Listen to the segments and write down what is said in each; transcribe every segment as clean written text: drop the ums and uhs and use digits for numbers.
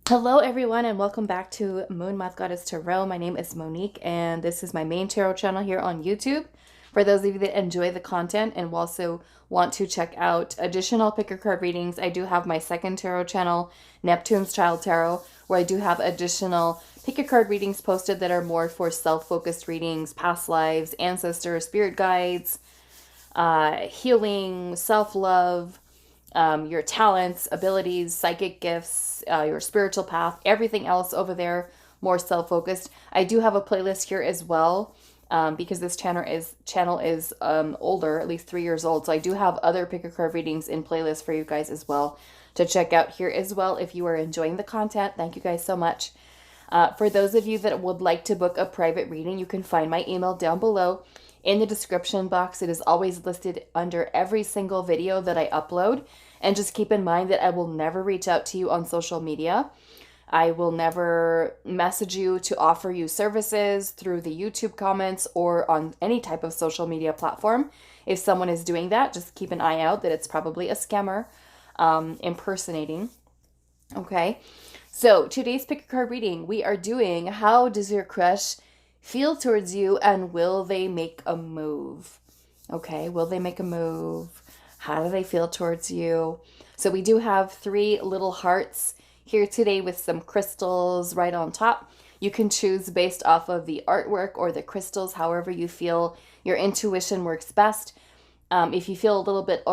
Hello everyone and welcome back to Moonmothgoddess Tarot. My name is Monique and this is my main tarot channel here on YouTube. For those of you that enjoy the content and also want to check out additional picker card readings, I do have my second tarot channel, Neptune's Child Tarot, where I do have additional picker card readings posted that are more for self-focused readings, past lives, ancestors, spirit guides, healing, self-love, your talents, abilities, psychic gifts, your spiritual path, everything else over there, more self-focused. I do have a playlist here as well because this channel is older, at least 3 years old. So I do have other picker card readings in playlist for you guys as well to check out here as well if you are enjoying the content. Thank you guys so much. For those of you that would like to book a private reading, you can find my email down below in the description box. It is always listed under every single video that I upload. And just keep in mind that I will never reach out to you on social media. I will never message you to offer you services through the YouTube comments or on any type of social media platform. If someone is doing that, just keep an eye out that it's probably a scammer impersonating. Okay, so today's pick a card reading, we are doing how does your crush feel towards you and will they make a move? Okay, will they make a move? How do they feel towards you? So we do have 3 little hearts here today with some crystals right on top. You can choose based off of the artwork or the crystals, however you feel your intuition works best. If you feel a little bit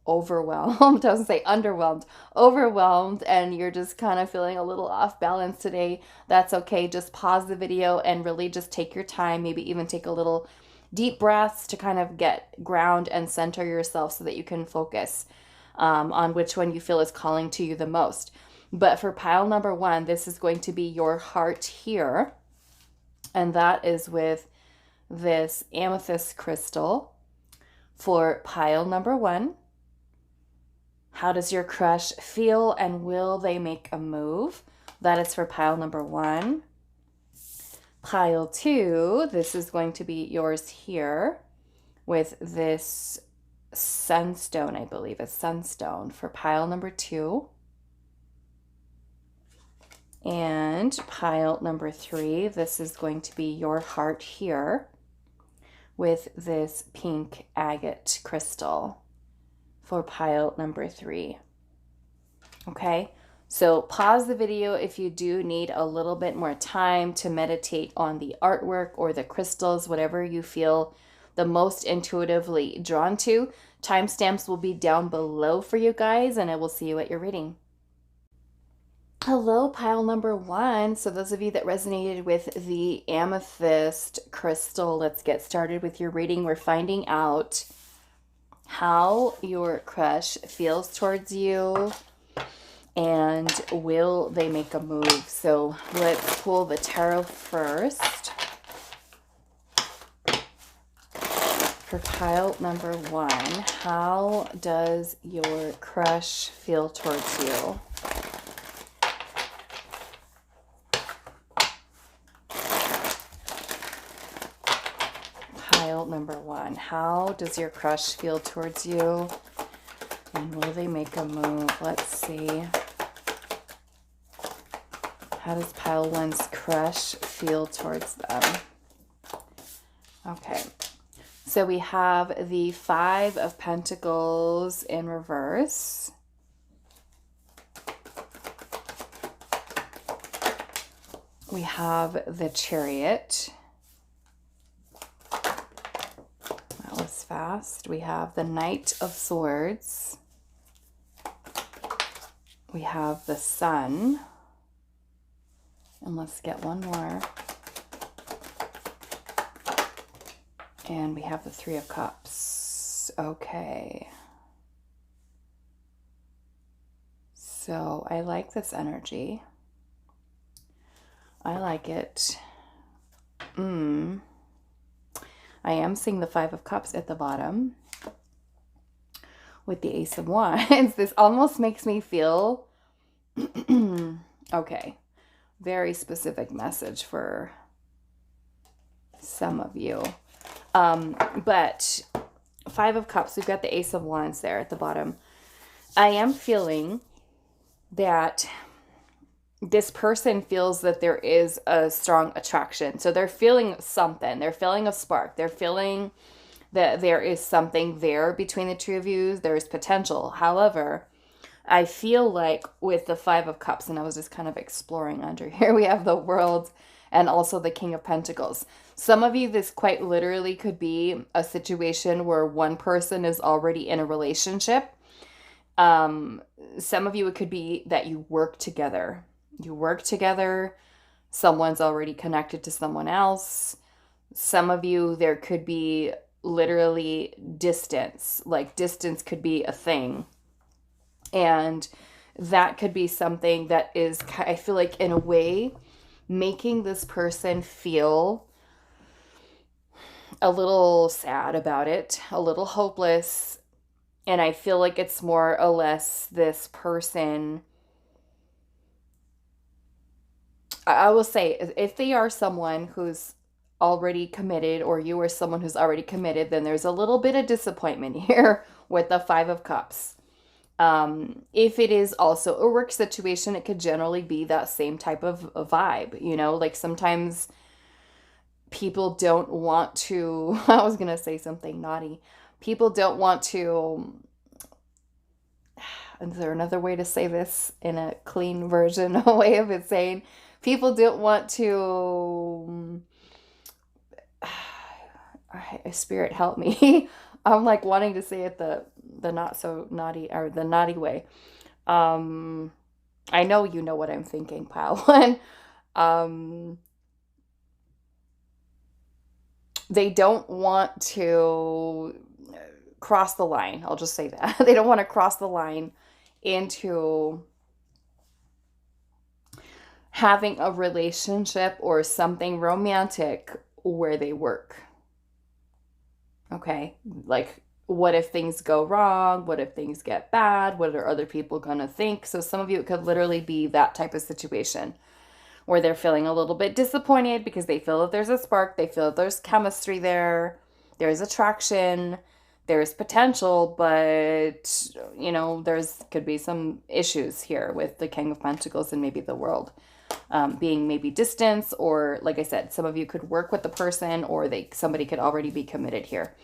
overwhelmed, I was say underwhelmed, overwhelmed, and you're just kind of feeling a little off balance today, that's okay. Just pause the video and really just take your time, maybe even take a little deep breaths to kind of get ground and center yourself so that you can focus on which one you feel is calling to you the most. But for pile number 1, this is going to be your heart here. And that is with this amethyst crystal for pile number 1. How does your crush feel and will they make a move? That is for pile number 1. Pile 2, this is going to be yours here with this Sunstone, I believe it's Sunstone for pile number 2. And pile number 3, this is going to be your heart here with this pink agate crystal for pile number 3. Okay. So pause the video if you do need a little bit more time to meditate on the artwork or the crystals, whatever you feel the most intuitively drawn to. Timestamps will be down below for you guys, and I will see you at your reading. Hello, pile number 1. So those of you that resonated with the amethyst crystal, let's get started with your reading. We're finding out how your crush feels towards you and will they make a move. So let's pull the tarot first. For pile number 1, how does your crush feel towards you? Pile number 1, how does your crush feel towards you? And will they make a move? Let's see. How does pile 1's crush feel towards them? Okay. So we have the 5 of Pentacles in reverse. We have the Chariot. That was fast. We have the Knight of Swords. We have the Sun. And let's get one more. And we have the 3 of Cups. Okay. So I like this energy. I like it. I am seeing the 5 of Cups at the bottom with the Ace of Wands. This almost makes me feel okay. Very specific message for some of you. But 5 of Cups, we've got the Ace of Wands there at the bottom. I am feeling that this person feels that there is a strong attraction. So they're feeling something. They're feeling a spark. They're feeling that there is something there between the two of you. There's potential. However, I feel like with the Five of Cups, and I was just kind of exploring under here, we have the World and also the King of Pentacles. Some of you, this quite literally could be a situation where one person is already in a relationship. Some of you, it could be that you work together. You work together. Someone's already connected to someone else. Some of you, there could be literally distance. Like distance could be a thing. And that could be something that is, I feel like, in a way, making this person feel a little sad about it, a little hopeless. And I feel like it's more or less this person. I will say, if they are someone who's already committed, or you are someone who's already committed, then there's a little bit of disappointment here with the Five of Cups. If it is also a work situation, it could generally be that same type of a vibe, you know, like sometimes people don't want to, I was going to say something naughty. People don't want to, is there another way to say this in a clean version, a way of it saying, people don't want to, spirit help me. I'm like wanting to say it the not so naughty, or the naughty way. I know you know what I'm thinking, pal. And they don't want to cross the line. I'll just say that. They don't want to cross the line into having a relationship or something romantic where they work. Okay? Like, what if things go wrong? What if things get bad? What are other people going to think? So some of you, it could literally be that type of situation where they're feeling a little bit disappointed because they feel that there's a spark, they feel that there's chemistry there, there's attraction, there's potential, but, you know, there's could be some issues here with the King of Pentacles and maybe the World. Being maybe distance, or like I said, some of you could work with the person, or somebody could already be committed here.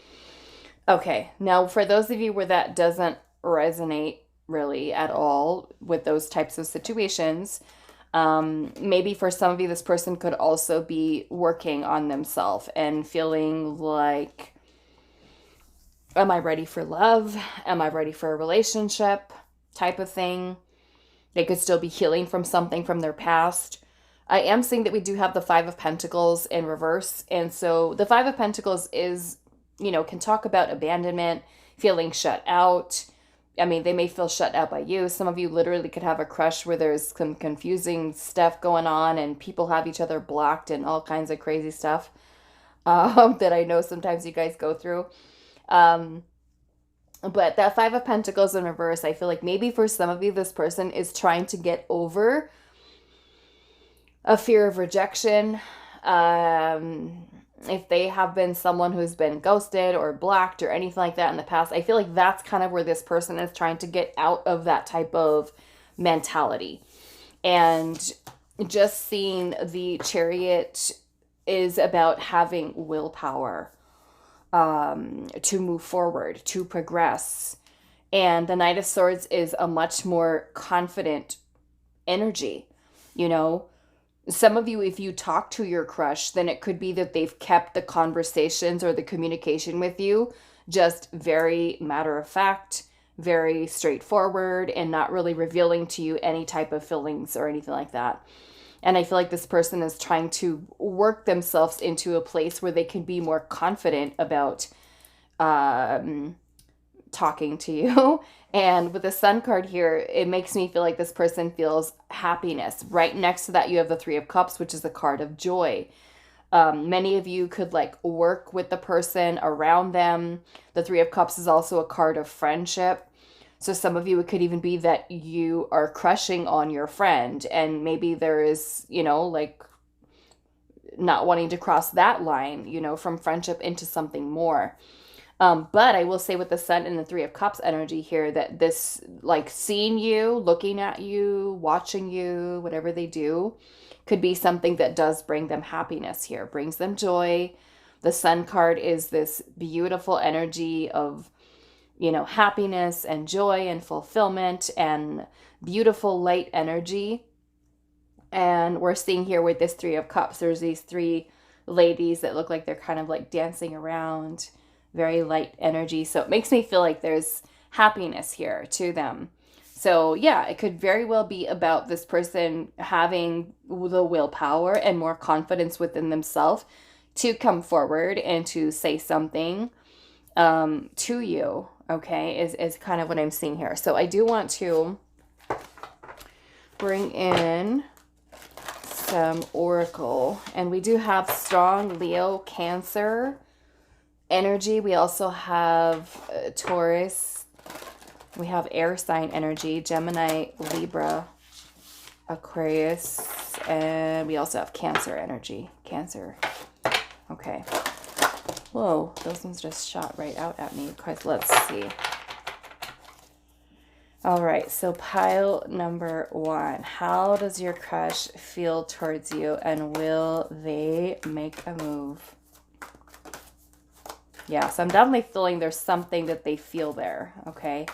Okay, now for those of you where that doesn't resonate really at all with those types of situations, maybe for some of you, this person could also be working on themselves and feeling like, am I ready for love? Am I ready for a relationship type of thing? They could still be healing from something from their past. I am seeing that we do have the Five of Pentacles in reverse. And so the Five of Pentacles is, you know, can talk about abandonment, feeling shut out. I mean, they may feel shut out by you. Some of you literally could have a crush where there's some confusing stuff going on and people have each other blocked and all kinds of crazy stuff that I know sometimes you guys go through. But that Five of Pentacles in reverse, I feel like maybe for some of you, this person is trying to get over a fear of rejection. If they have been someone who's been ghosted or blocked or anything like that in the past, I feel like that's kind of where this person is trying to get out of that type of mentality. And just seeing the Chariot is about having willpower. To move forward, to progress. And the Knight of Swords is a much more confident energy. You know, some of you, if you talk to your crush, then it could be that they've kept the conversations or the communication with you just very matter of fact, very straightforward, and not really revealing to you any type of feelings or anything like that. And I feel like this person is trying to work themselves into a place where they can be more confident about talking to you. And with the Sun card here, it makes me feel like this person feels happiness. Right next to that, you have the Three of Cups, which is the card of joy. Many of you could like work with the person around them. The Three of Cups is also a card of friendship. So some of you, it could even be that you are crushing on your friend, and maybe there is, you know, like not wanting to cross that line, you know, from friendship into something more. But I will say with the Sun and the Three of Cups energy here that this, like seeing you, looking at you, watching you, whatever they do, could be something that does bring them happiness here, brings them joy. The Sun card is this beautiful energy of, happiness and joy and fulfillment and beautiful light energy. And we're seeing here with this Three of Cups, there's these three ladies that look like they're kind of like dancing around, very light energy. So it makes me feel like there's happiness here to them. So yeah, it could very well be about this person having the willpower and more confidence within themselves to come forward and to say something to you, okay, is kind of what I'm seeing here. So I do want to bring in some oracle, and we do have strong Leo, Cancer energy. We also have Taurus. We have air sign energy, Gemini, Libra, Aquarius, and we also have Cancer energy. Cancer. Okay. Whoa, those ones just shot right out at me. Because let's see. All right, so pile number 1. How does your crush feel towards you, and will they make a move? Yeah, so I'm definitely feeling there's something that they feel there, okay?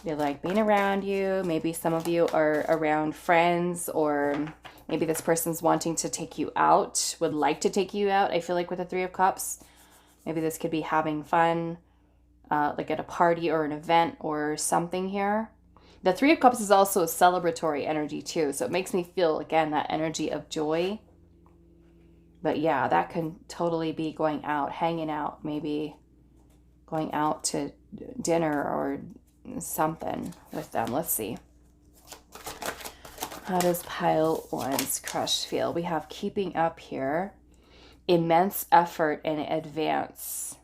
They like being around you. Maybe some of you are around friends, or maybe this person's wanting to take you out, would like to take you out. I feel like with the Three of Cups, maybe this could be having fun, like at a party or an event or something here. The Three of Cups is also a celebratory energy too, so it makes me feel, again, that energy of joy. But yeah, that can totally be going out, hanging out, maybe going out to dinner or something with them. Let's see. How does pile 1's crush feel? We have keeping up here. Immense effort in advance.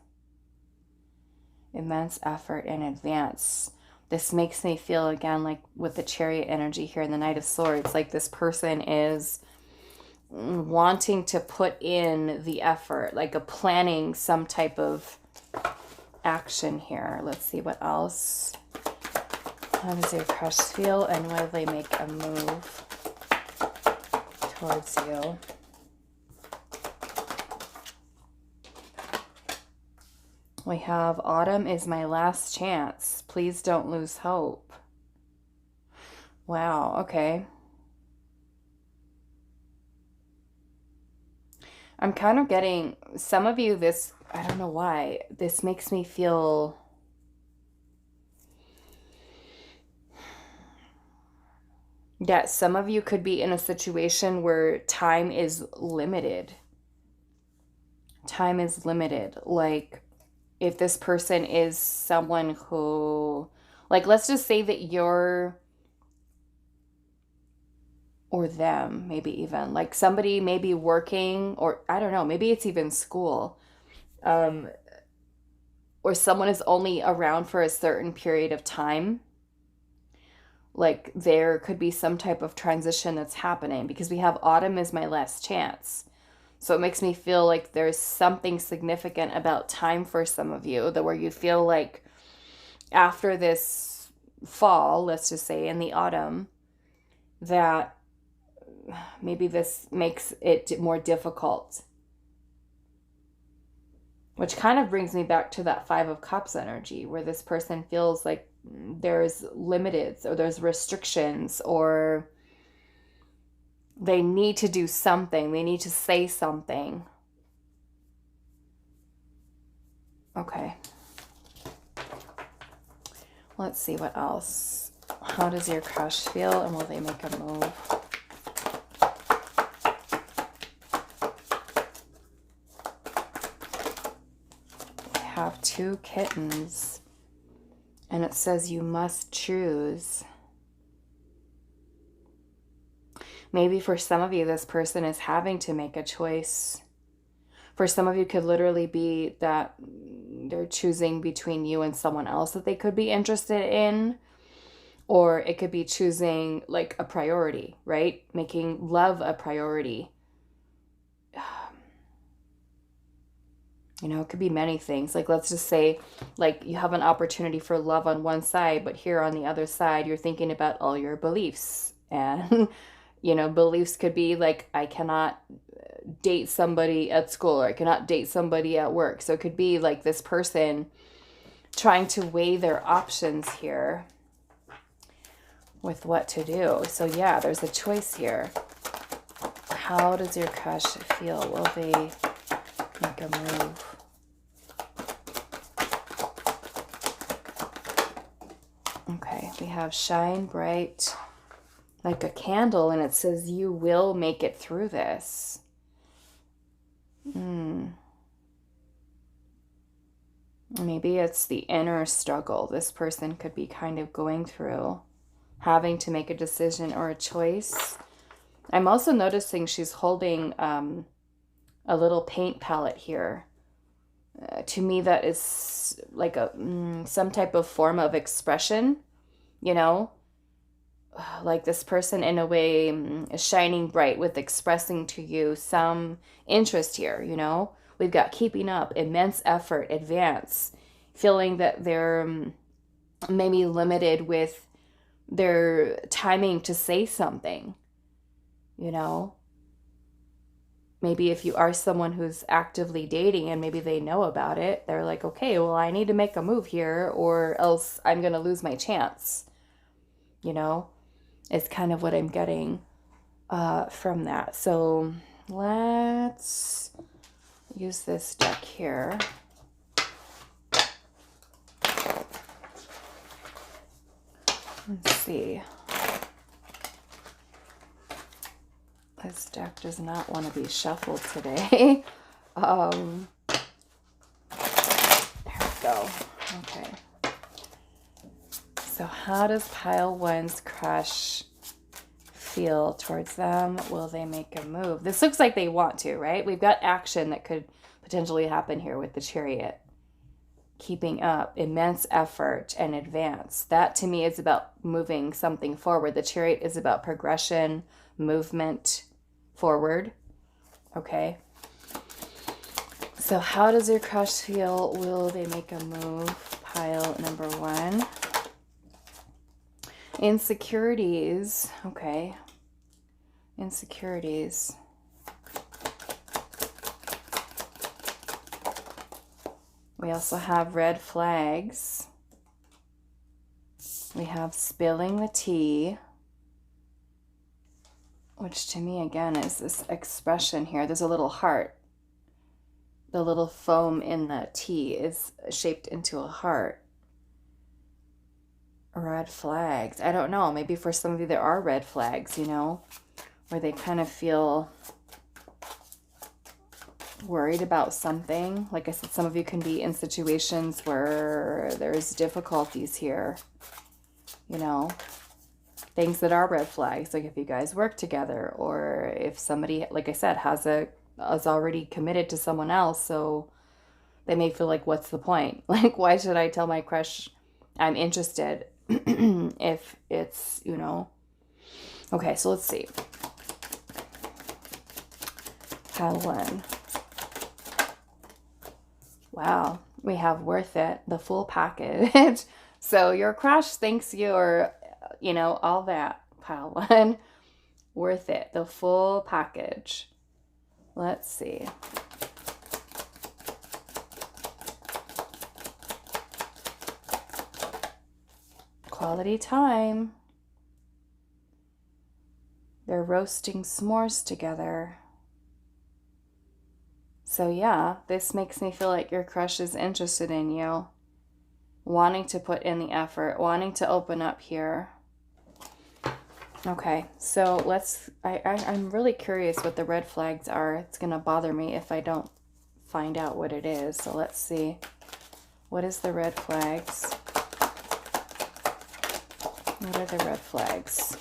Immense effort in advance. This makes me feel, again, like with the Chariot energy here in the Knight of Swords, like this person is wanting to put in the effort, like a planning some type of action here. Let's see what else. How does your crush feel, and will they make a move towards you? We have autumn is my last chance. Please don't lose hope. Wow, okay. I'm kind of getting, some of you, this, I don't know why, this makes me feel that some of you could be in a situation where time is limited. Time is limited. Like, if this person is someone who, like, let's just say that you're, or them, maybe even, like somebody may be working, or I don't know, maybe it's even school, or someone is only around for a certain period of time. Like, there could be some type of transition that's happening, because we have autumn is my last chance. So it makes me feel like there's something significant about time for some of you, that where you feel like after this fall, let's just say in the autumn, that maybe this makes it more difficult. Which kind of brings me back to that Five of Cups energy, where this person feels like there's limits, or there's restrictions, or they need to do something. They need to say something. Okay. Let's see what else. How does your crush feel, and will they make a move? We have 2 kittens, and it says you must choose. Maybe for some of you, this person is having to make a choice. For some of you, could literally be that they're choosing between you and someone else that they could be interested in. Or it could be choosing like a priority, right? Making love a priority. You know, it could be many things. Like, let's just say, like, you have an opportunity for love on one side, but here on the other side, you're thinking about all your beliefs. And, you know, beliefs could be like, I cannot date somebody at school, or I cannot date somebody at work. So it could be like this person trying to weigh their options here with what to do. So yeah, there's a choice here. How does your crush feel? Will they make a move? Okay, we have shine bright like a candle, and it says you will make it through this. Maybe it's the inner struggle this person could be kind of going through, having to make a decision or a choice. I'm also noticing she's holding a little paint palette here. To me, that is like a some type of form of expression, you know? Like this person in a way is shining bright with expressing to you some interest here, you know? We've got keeping up, immense effort, advance, feeling that they're maybe limited with their timing to say something, you know? Maybe if you are someone who's actively dating and maybe they know about it, they're like, okay, well, I need to make a move here or else I'm going to lose my chance, you know? Is kind of what I'm getting from that. So let's use this deck here. Let's see. This deck does not want to be shuffled today. There we go. Okay. So how does pile one's crush feel towards them? Will they make a move? This looks like they want to, right? We've got action that could potentially happen here with the Chariot. Keeping up, immense effort, and advance. That to me is about moving something forward. The Chariot is about progression, movement forward. Okay. So how does your crush feel? Will they make a move? Pile number one. Insecurities. Okay. Insecurities. We also have red flags. We have spilling the tea, which to me again is this expression here. There's a little heart. The little foam in the tea is shaped into a heart. Red flags. I don't know. Maybe for some of you there are red flags, you know, where they kind of feel worried about something. Like I said, some of you can be in situations where there's difficulties here, you know, things that are red flags. Like if you guys work together, or if somebody, like I said, is already committed to someone else, so they may feel like, what's the point? Like, why should I tell my crush I'm interested if it's, you know. Okay, so let's see. Pile one. Wow, we have worth it, the full package. So your crush thinks you're, you know, all that. Pile one. Worth it, the full package. Let's see. Quality time. They're roasting s'mores together. So yeah, this makes me feel like your crush is interested in you, wanting to put in the effort, wanting to open up here. Okay, so I'm really curious what the red flags are. It's going to bother me if I don't find out what it is. So let's see. What is the red flags? What are the red flags?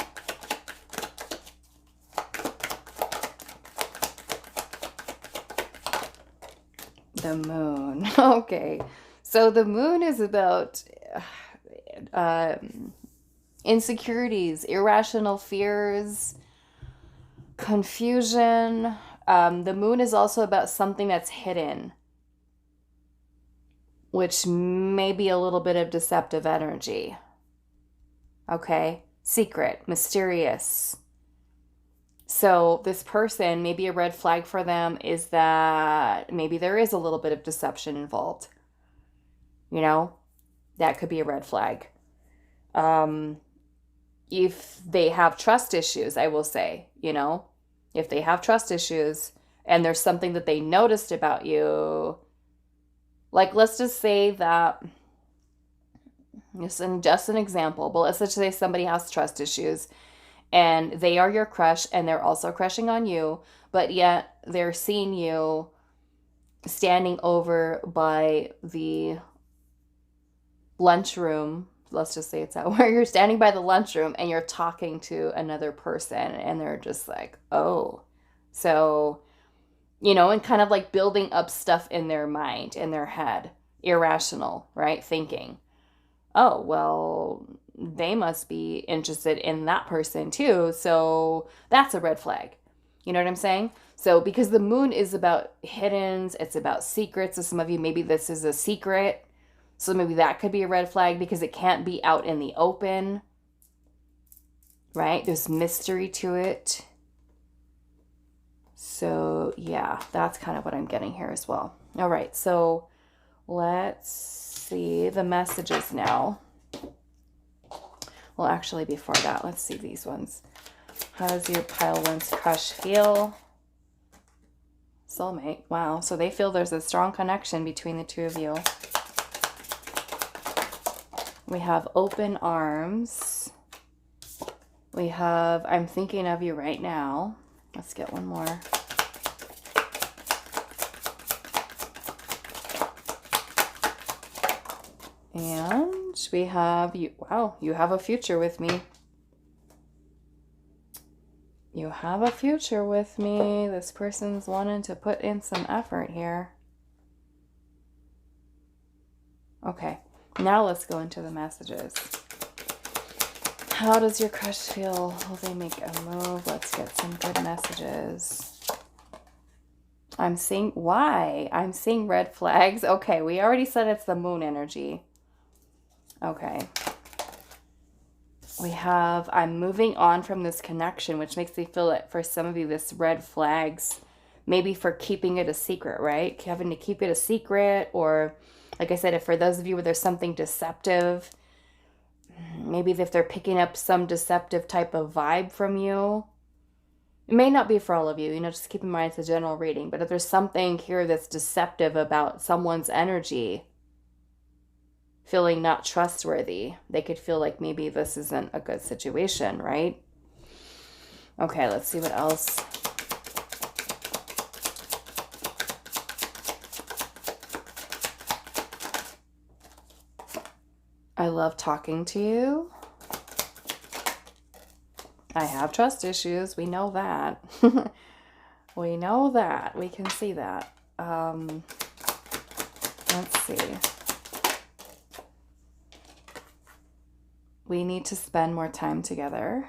The moon. Okay. So the moon is about insecurities, irrational fears, confusion. The moon is also about something that's hidden. which may be a little bit of deceptive energy. Okay? Secret, mysterious. So this person, maybe a red flag for them is that maybe there is a little bit of deception involved. You know, that could be a red flag. If they have trust issues, I will say, you know, if they have trust issues and there's something that they noticed about you, like let's just say that, just an example, but let's just say somebody has trust issues and they are your crush and they're also crushing on you, but yet they're seeing you standing over by the lunchroom. Let's just say it's that, where you're standing by the lunchroom and you're talking to another person and they're just like, oh. So, you know, and kind of like building up stuff in their mind, in their head, irrational, right? Thinking, oh, well, they must be interested in that person too. So that's a red flag. You know what I'm saying? So because the moon is about hiddens, it's about secrets. So some of you, maybe this is a secret. So maybe that could be a red flag because it can't be out in the open, right? There's mystery to it. So yeah, that's kind of what I'm getting here as well. All right, so let's see the messages now. Well, actually before that, let's see these ones. How does your pile one's crush feel? Soulmate, wow. So they feel there's a strong connection between the two of you. We have open arms. We have, I'm thinking of you right now. Let's get one more. And we have you. Wow, you have a future with me. You have a future with me. This person's wanting to put in some effort here. Okay. Now let's go into the messages. How does your crush feel? Will they make a move? Let's get some good messages. I'm seeing, why? I'm seeing red flags. Okay, we already said it's the moon energy. Okay. We have, I'm moving on from this connection, which makes me feel that for some of you, this red flags, maybe for keeping it a secret, right? Having to keep it a secret, or like I said, if for those of you where there's something deceptive, maybe if they're picking up some deceptive type of vibe from you, it may not be for all of you, you know, just keep in mind it's a general reading, but if there's something here that's deceptive about someone's energy, feeling not trustworthy, they could feel like maybe this isn't a good situation, right? Okay, let's see what else. I love talking to you. I have trust issues. We know that. We know that. We can see that. Let's see. We need to spend more time together.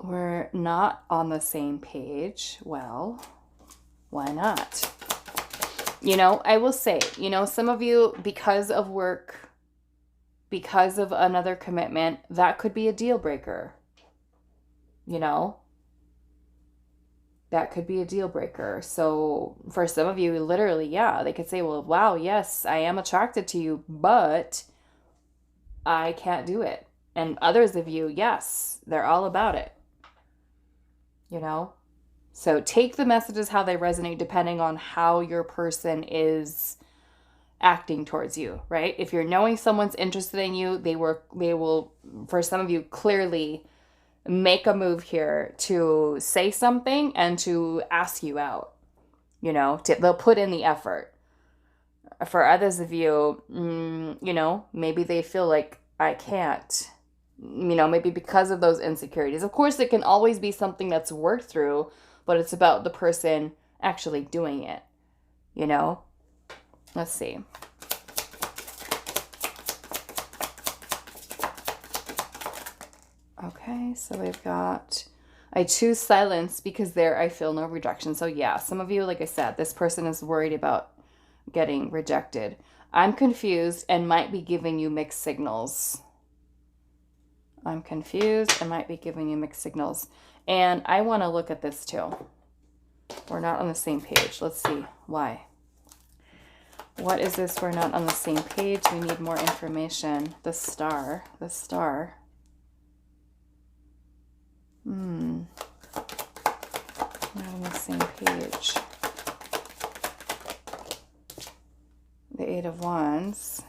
We're not on the same page. Well, why not? You know, I will say, you know, some of you, because of work, because of another commitment, that could be a deal breaker. You know, that could be a deal breaker. So for some of you, literally, yeah, they could say, well, wow, yes, I am attracted to you, but I can't do it. And others of you, yes, they're all about it. You know? So take the messages how they resonate depending on how your person is acting towards you, right? If you're knowing someone's interested in you, they will, for some of you, clearly make a move here to say something and to ask you out. You know, they'll put in the effort. For others of you, you know, maybe they feel like I can't. You know, maybe because of those insecurities. Of course, it can always be something that's worked through, but it's about the person actually doing it, you know? Let's see. Okay, so we've got, I choose silence because there I feel no rejection. So yeah, some of you, like I said, this person is worried about getting rejected. I'm confused and might be giving you mixed signals. I'm confused and might be giving you mixed signals. And I want to look at this too. We're not on the same page. Let's see why. What is this? We're not on the same page. We need more information. The star. The star. Not on the same page. The Eight of Wands.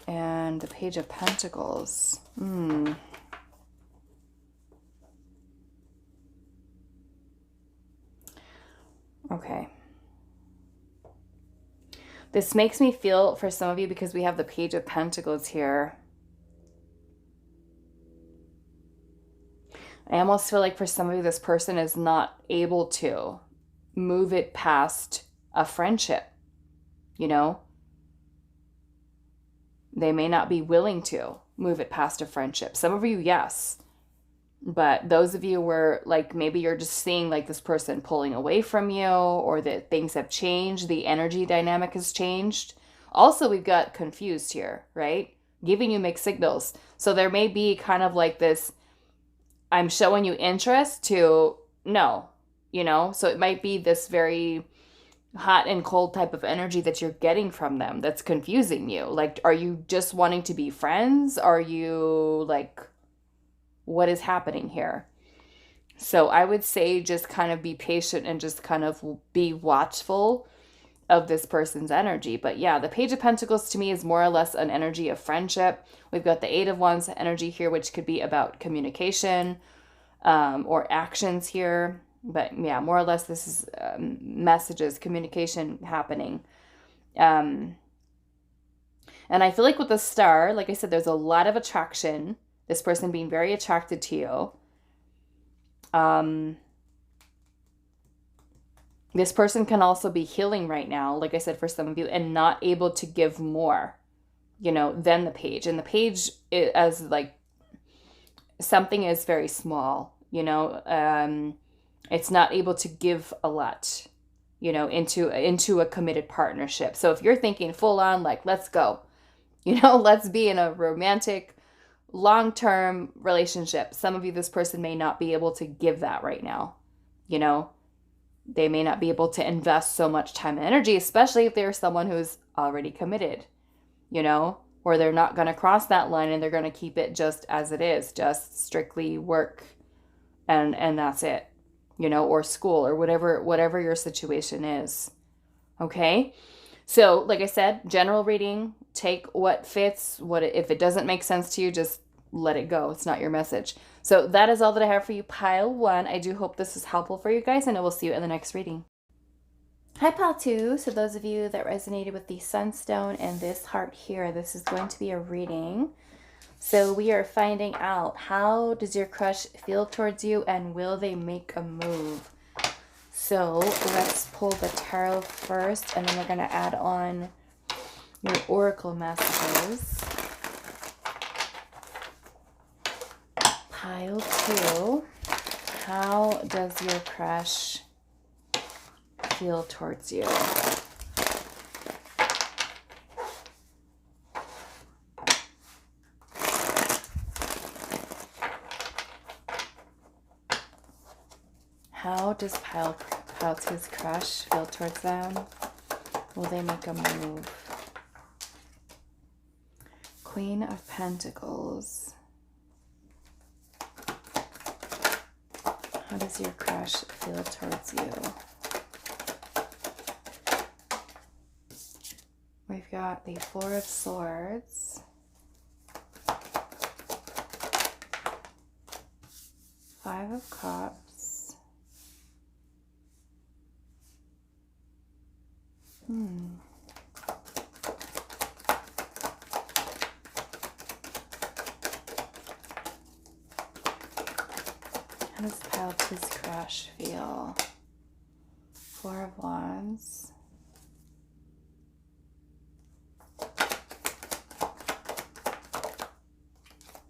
And the Page of Pentacles. Okay. This makes me feel, for some of you, because we have the Page of Pentacles here, I almost feel like for some of you, this person is not able to move it past a friendship, you know? They may not be willing to move it past a friendship. Some of you, yes. But those of you where, like, maybe you're just seeing, like, this person pulling away from you, or that things have changed, the energy dynamic has changed. Also, we've got confused here, right? Giving you mixed signals. So there may be kind of like this, I'm showing you interest, to no, you know? So it might be this very hot and cold type of energy that you're getting from them that's confusing you. Like, are you just wanting to be friends? Are you, like, what is happening here? So I would say just kind of be patient and just kind of be watchful of this person's energy. But yeah, the Page of Pentacles to me is more or less an energy of friendship. We've got the Eight of Wands energy here, which could be about communication or actions here. But yeah, more or less this is messages, communication happening. And I feel like with the star, like I said, there's a lot of attraction. This person being very attracted to you. This person can also be healing right now, like I said, for some of you, and not able to give more, you know, than the Page. And the Page, as like, something is very small, you know, it's not able to give a lot, you know, into a committed partnership. So if you're thinking full on, like, let's go, you know, let's be in a romantic, long-term relationship, some of you, this person may not be able to give that right now, you know. They may not be able to invest so much time and energy, especially if they're someone who's already committed, you know, or they're not going to cross that line and they're going to keep it just as it is, just strictly work and that's it, you know, or school or whatever your situation is. Okay? So, like I said, general reading, take what fits. If it doesn't make sense to you, just let it go. It's not your message. So that is all that I have for you, Pile 1. I do hope this is helpful for you guys, and I will see you in the next reading. Hi, Pile 2. So those of you that resonated with the Sunstone and this heart here, this is going to be a reading. So we are finding out, how does your crush feel towards you, and will they make a move? So let's pull the tarot first, and then we're going to add on your oracle messages. Pile 2, how does your crush feel towards you? How does Pile 2's crush feel towards them? Will they make a move? Queen of Pentacles. How does your crush feel towards you? We've got the Four of Swords. Five of Cups. How does Pile 2's crush feel? Four of Wands.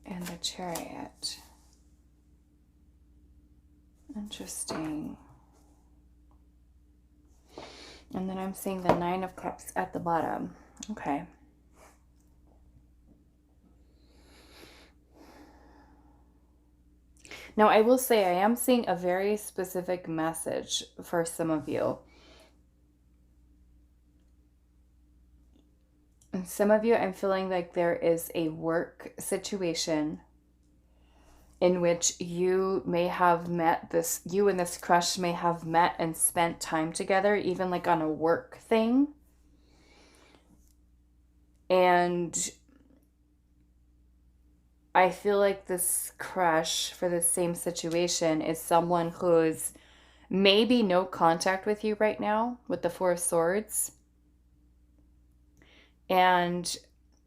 And the Chariot. Interesting. And then I'm seeing the Nine of Cups at the bottom. Okay. Now, I will say I am seeing a very specific message for some of you. And some of you, I'm feeling like there is a work situation in which you may have met this, you and this crush may have met and spent time together, even like on a work thing. And I feel like this crush for the same situation is someone who's maybe no contact with you right now with the Four of Swords. And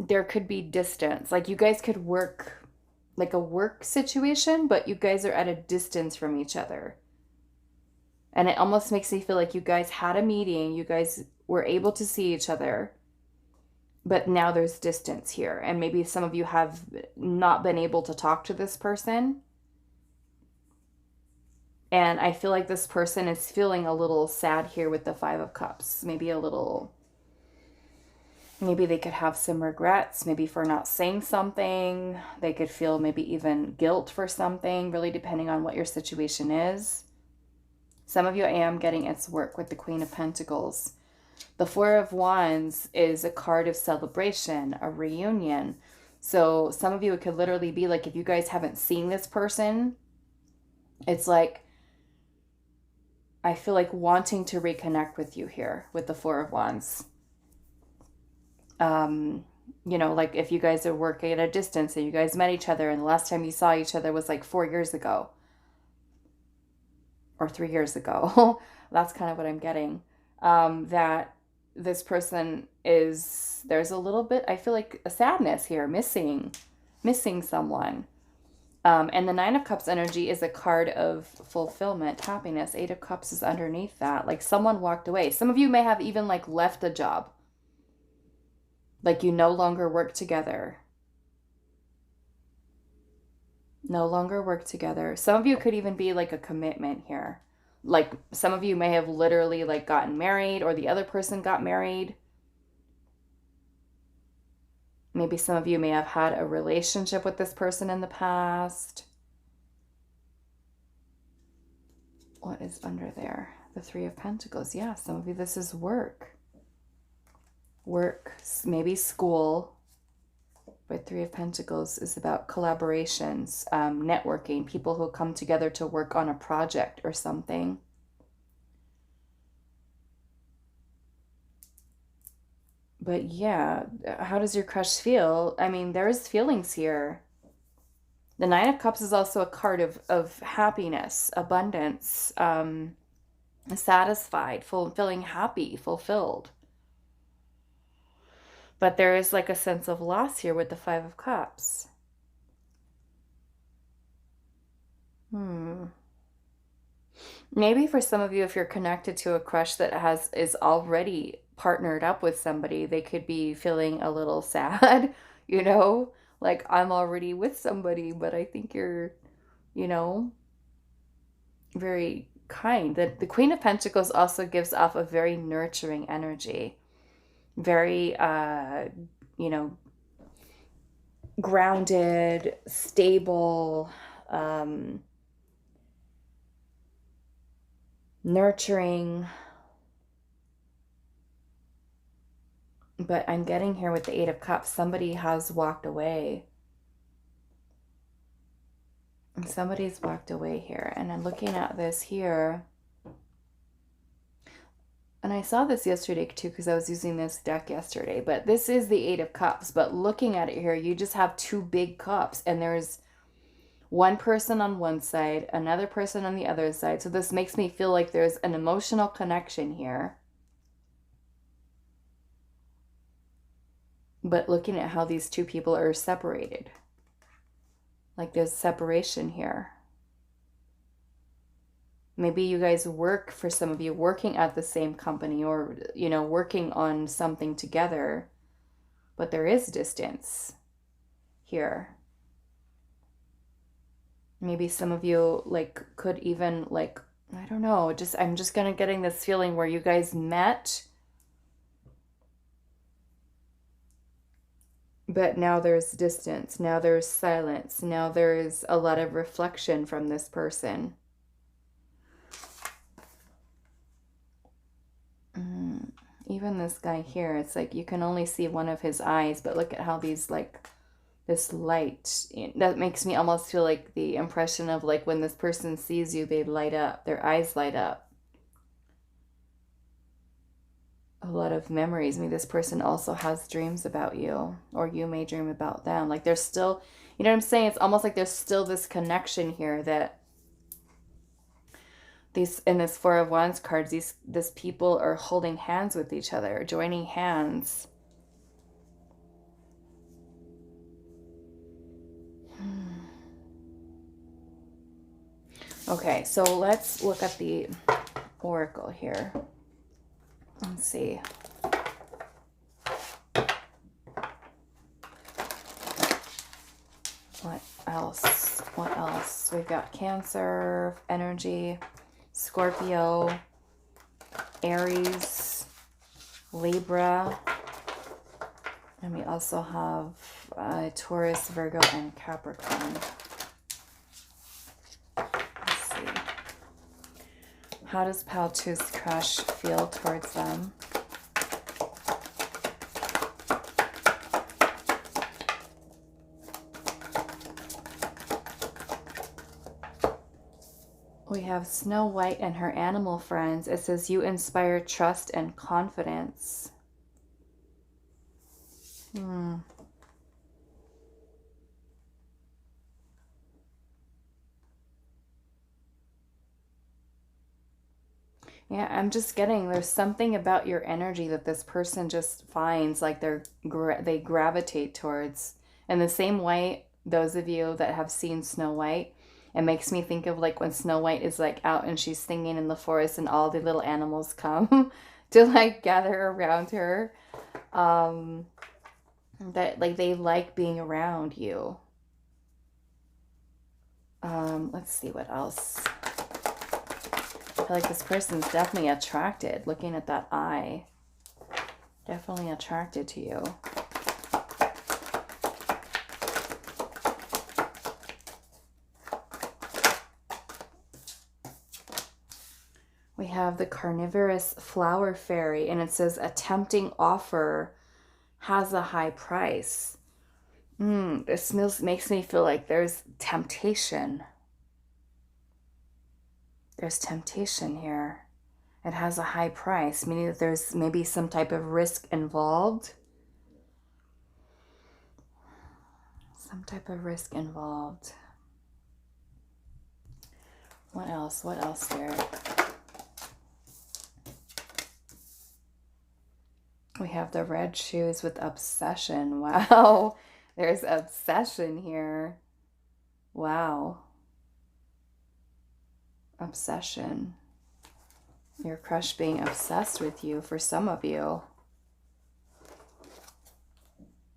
there could be distance. Like you guys could work like a work situation, but you guys are at a distance from each other. And it almost makes me feel like you guys had a meeting, you guys were able to see each other, but now there's distance here. And maybe some of you have not been able to talk to this person. And I feel like this person is feeling a little sad here with the Five of Cups. Maybe they could have some regrets, maybe for not saying something. They could feel maybe even guilt for something, really depending on what your situation is. Some of you I am getting its work with the Queen of Pentacles. The Four of Wands is a card of celebration, a reunion. So some of you, it could literally be like if you guys haven't seen this person, it's like, I feel like wanting to reconnect with you here with the Four of Wands. You know, like if you guys are working at a distance and you guys met each other and the last time you saw each other was like 4 years ago or 3 years ago. That's kind of what I'm getting. That this person is, there's a little bit, I feel like a sadness here, missing someone. And the Nine of Cups energy is a card of fulfillment, happiness. Eight of Cups is underneath that. Like someone walked away. Some of you may have even like left a job. Like you no longer work together. No longer work together. Some of you could even be like a commitment here. Like some of you may have literally like gotten married or the other person got married. Maybe some of you may have had a relationship with this person in the past. What is under there? The Three of Pentacles. Yeah, some of you, this is work. Work, maybe school. But Three of Pentacles is about collaborations, networking, people who come together to work on a project or something. But yeah, how does your crush feel? I mean, there's feelings here. The Nine of Cups is also a card of happiness, abundance, satisfied, feeling happy, fulfilled. But there is like a sense of loss here with the Five of Cups. Maybe for some of you, if you're connected to a crush that is already partnered up with somebody, they could be feeling a little sad, you know? Like, I'm already with somebody, but I think you're, you know, very kind. The Queen of Pentacles also gives off a very nurturing energy. Very, you know, grounded, stable, nurturing. But I'm getting here with the Eight of Cups, somebody has walked away. And somebody's walked away here. And I'm looking at this here. And I saw this yesterday too because I was using this deck yesterday. But this is the Eight of Cups. But looking at it here, you just have two big cups. And there's one person on one side, another person on the other side. So this makes me feel like there's an emotional connection here. But looking at how these two people are separated. Like there's separation here. Maybe you guys work, for some of you, working at the same company or, you know, working on something together. But there is distance here. Maybe some of you like could even like, I don't know, just I'm just kind of getting this feeling where you guys met, but now there's distance, now there's silence, now there's a lot of reflection from this person. Even this guy here, it's like you can only see one of his eyes, but look at how these like this light, that makes me almost feel like the impression of like when this person sees you, they light up, their eyes light up. A lot of memories. Maybe this person also has dreams about you, or you may dream about them. Like there's still, you know what I'm saying? It's almost like there's still this connection here that these, in this Four of Wands cards, this people are holding hands with each other, joining hands. Okay, so let's look at the oracle here. Let's see. What else? What else? We've got Cancer energy, Scorpio, Aries, Libra, and we also have Taurus, Virgo, and Capricorn. Let's see. How does Paltu's crush feel towards them? We have Snow White and her animal friends. It says you inspire trust and confidence. Yeah, I'm just getting there's something about your energy that this person just finds like they gravitate towards. In the same way, those of you that have seen Snow White, it makes me think of like when Snow White is like out and she's singing in the forest and all the little animals come to like gather around her. That like they like being around you. Let's see what else. I feel like this person's definitely attracted. Looking at that eye, definitely attracted to you. We have the carnivorous flower fairy, and it says a tempting offer has a high price. This makes me feel like there's temptation. There's temptation here. It has a high price, meaning that there's maybe some type of risk involved. Some type of risk involved. What else? What else there? We have the red shoes with obsession. Wow. There's obsession here. Wow. Obsession. Your crush being obsessed with you for some of you.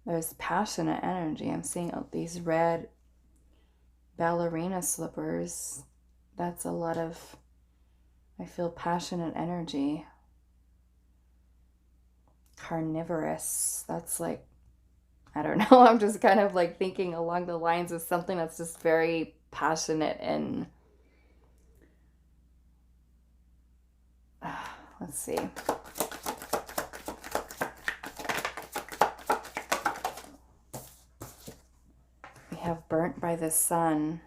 There's passionate energy. I'm seeing these red ballerina slippers. That's a lot of, I feel passionate energy. Carnivorous. That's like, I don't know. I'm just kind of like thinking along the lines of something that's just very passionate and let's see. We have burnt by the sun.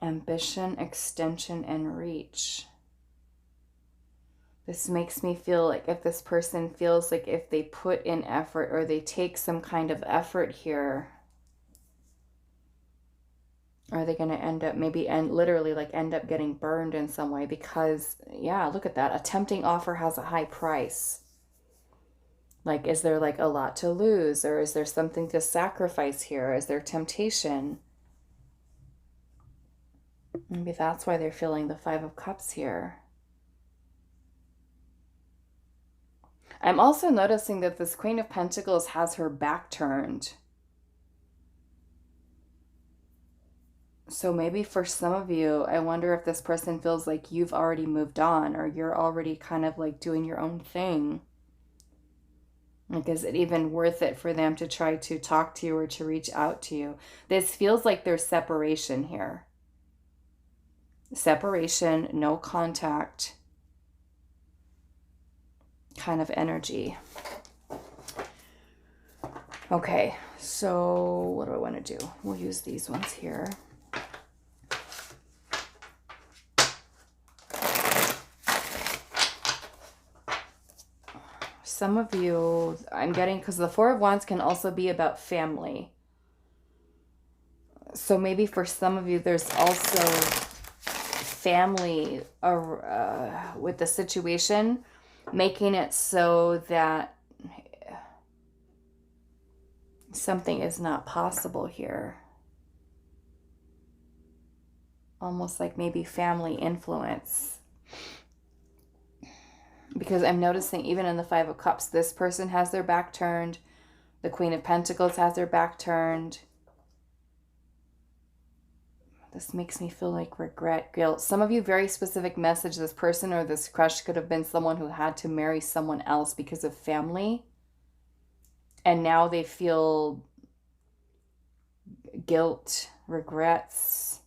Ambition, extension, and reach. This makes me feel like if this person feels like if they put in effort or they take some kind of effort here, are they going to end up maybe literally like end up getting burned in some way? Because yeah, look at that. A tempting offer has a high price. Like, is there like a lot to lose, or is there something to sacrifice here? Is there temptation? Maybe that's why they're feeling the Five of Cups here. I'm also noticing that this Queen of Pentacles has her back turned. So maybe for some of you, I wonder if this person feels like you've already moved on, or you're already kind of like doing your own thing. Like, is it even worth it for them to try to talk to you or to reach out to you? This feels like there's separation here. Separation, no contact kind of energy. Okay, so what do I want to do? We'll use these ones here. Some of you, I'm getting, because the Four of Wands can also be about family. So maybe for some of you, there's also family with the situation, making it so that something is not possible here. Almost like maybe family influence. Because I'm noticing even in the Five of Cups, this person has their back turned. The Queen of Pentacles has their back turned. This makes me feel like regret, guilt. Some of you, very specific message. This person or this crush could have been someone who had to marry someone else because of family. And now they feel guilt, regrets.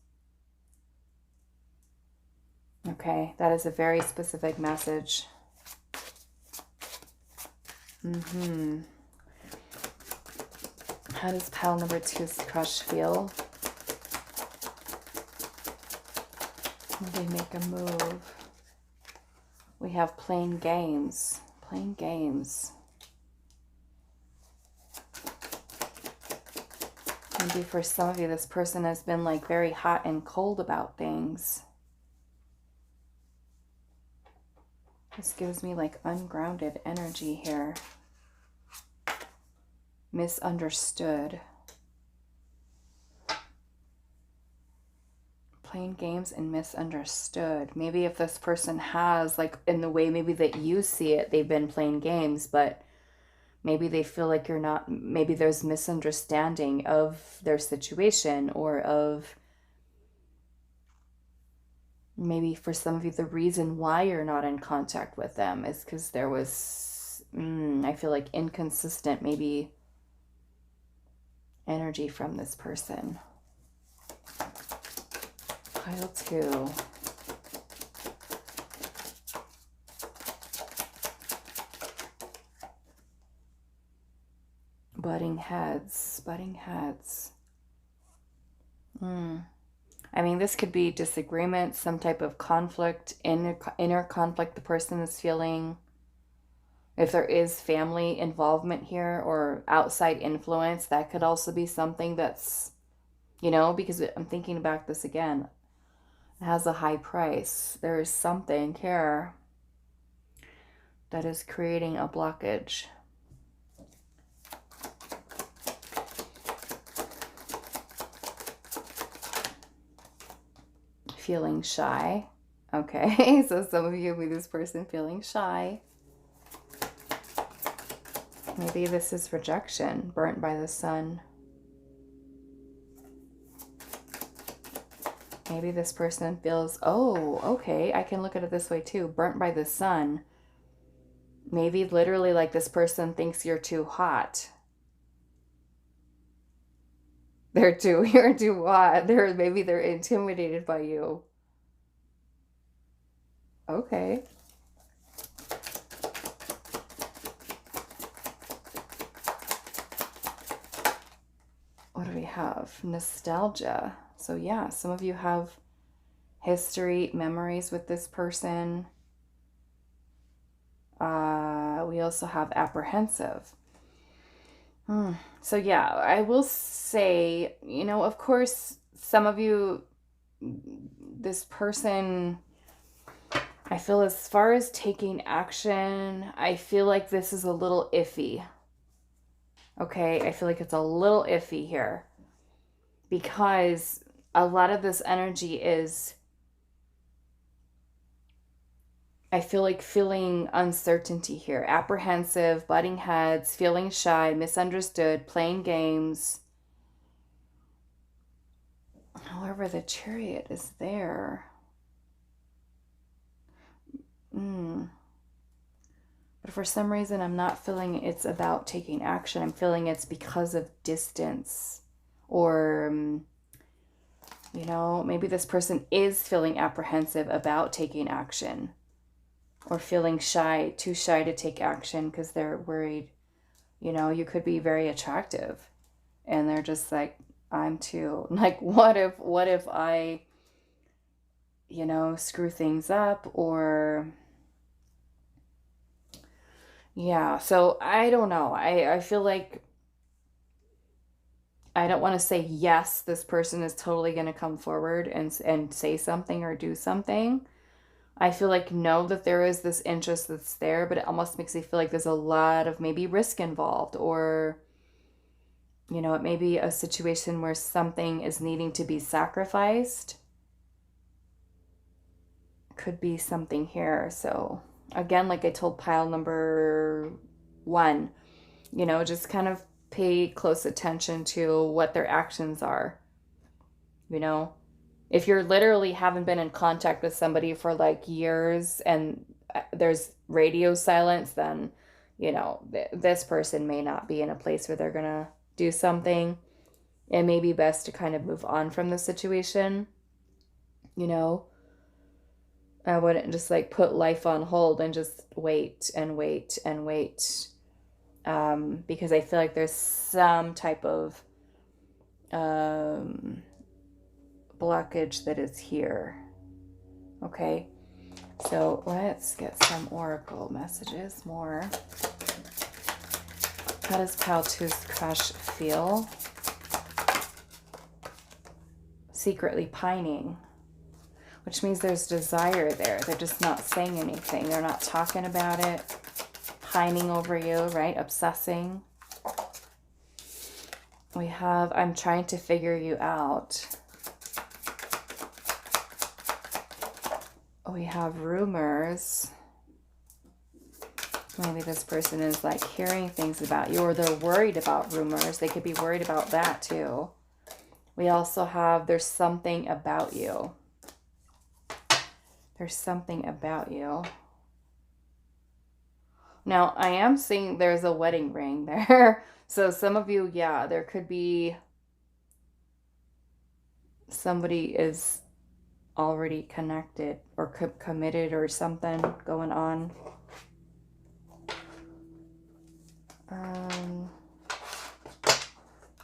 Okay, that is a very specific message. How does pile number 2's crush feel? Will they make a move? We have playing games. Playing games. Maybe for some of you, this person has been like very hot and cold about things. This gives me like ungrounded energy here. Misunderstood. Playing games and misunderstood. Maybe if this person has, like, in the way maybe that you see it, they've been playing games, but maybe they feel like you're not, maybe there's misunderstanding of their situation, or of maybe for some of you, the reason why you're not in contact with them is because there was, I feel like, inconsistent maybe energy from this person. Pile 2. Butting heads. Butting heads. I mean, this could be disagreement, some type of conflict, inner conflict the person is feeling. If there is family involvement here or outside influence, that could also be something that's, you know, because I'm thinking about this again. It has a high price. There is something here that is creating a blockage. Feeling shy. Okay, so some of you will be this person feeling shy. Maybe this is rejection, burnt by the sun. Maybe this person feels, oh, okay, I can look at it this way too, burnt by the sun. Maybe literally like this person thinks you're too hot. You're too hot. Maybe they're intimidated by you. Okay. What do we have? Nostalgia. So yeah, some of you have history, memories with this person. We also have apprehensive. So yeah, I will say, you know, of course, some of you, this person, I feel as far as taking action, I feel like this is a little iffy. Okay, I feel like it's a little iffy here. Because a lot of this energy is, I feel like feeling uncertainty here. Apprehensive, butting heads, feeling shy, misunderstood, playing games. However, the Chariot is there. But for some reason, I'm not feeling it's about taking action. I'm feeling it's because of distance. Or, you know, maybe this person is feeling apprehensive about taking action. Or feeling shy, too shy to take action because they're worried. You know, you could be very attractive. And they're just like, I'm too. Like, what if I, you know, screw things up? Or... yeah, so I don't know. I feel like I don't want to say yes, this person is totally going to come forward and say something or do something. I feel like no, that there is this interest that's there, but it almost makes me feel like there's a lot of maybe risk involved, or, you know, it may be a situation where something is needing to be sacrificed. Could be something here. So again, like I told pile number 1, you know, just kind of pay close attention to what their actions are. You know, if you're literally haven't been in contact with somebody for like years and there's radio silence, then, you know, this person may not be in a place where they're going to do something. It may be best to kind of move on from the situation. You know, I wouldn't just like put life on hold and just wait and wait and wait. Because I feel like there's some type of blockage that is here. Okay, so let's get some oracle messages more. How does pile 2's crush feel? Secretly pining, which means there's desire there. They're just not saying anything. They're not talking about it. Pining over you, right? Obsessing. We have, I'm trying to figure you out. We have rumors. Maybe this person is like hearing things about you, or they're worried about rumors. They could be worried about that too. We also have, there's something about you. There's something about you. Now, I am seeing there's a wedding ring there. So some of you, yeah, there could be somebody is already connected or committed or something going on.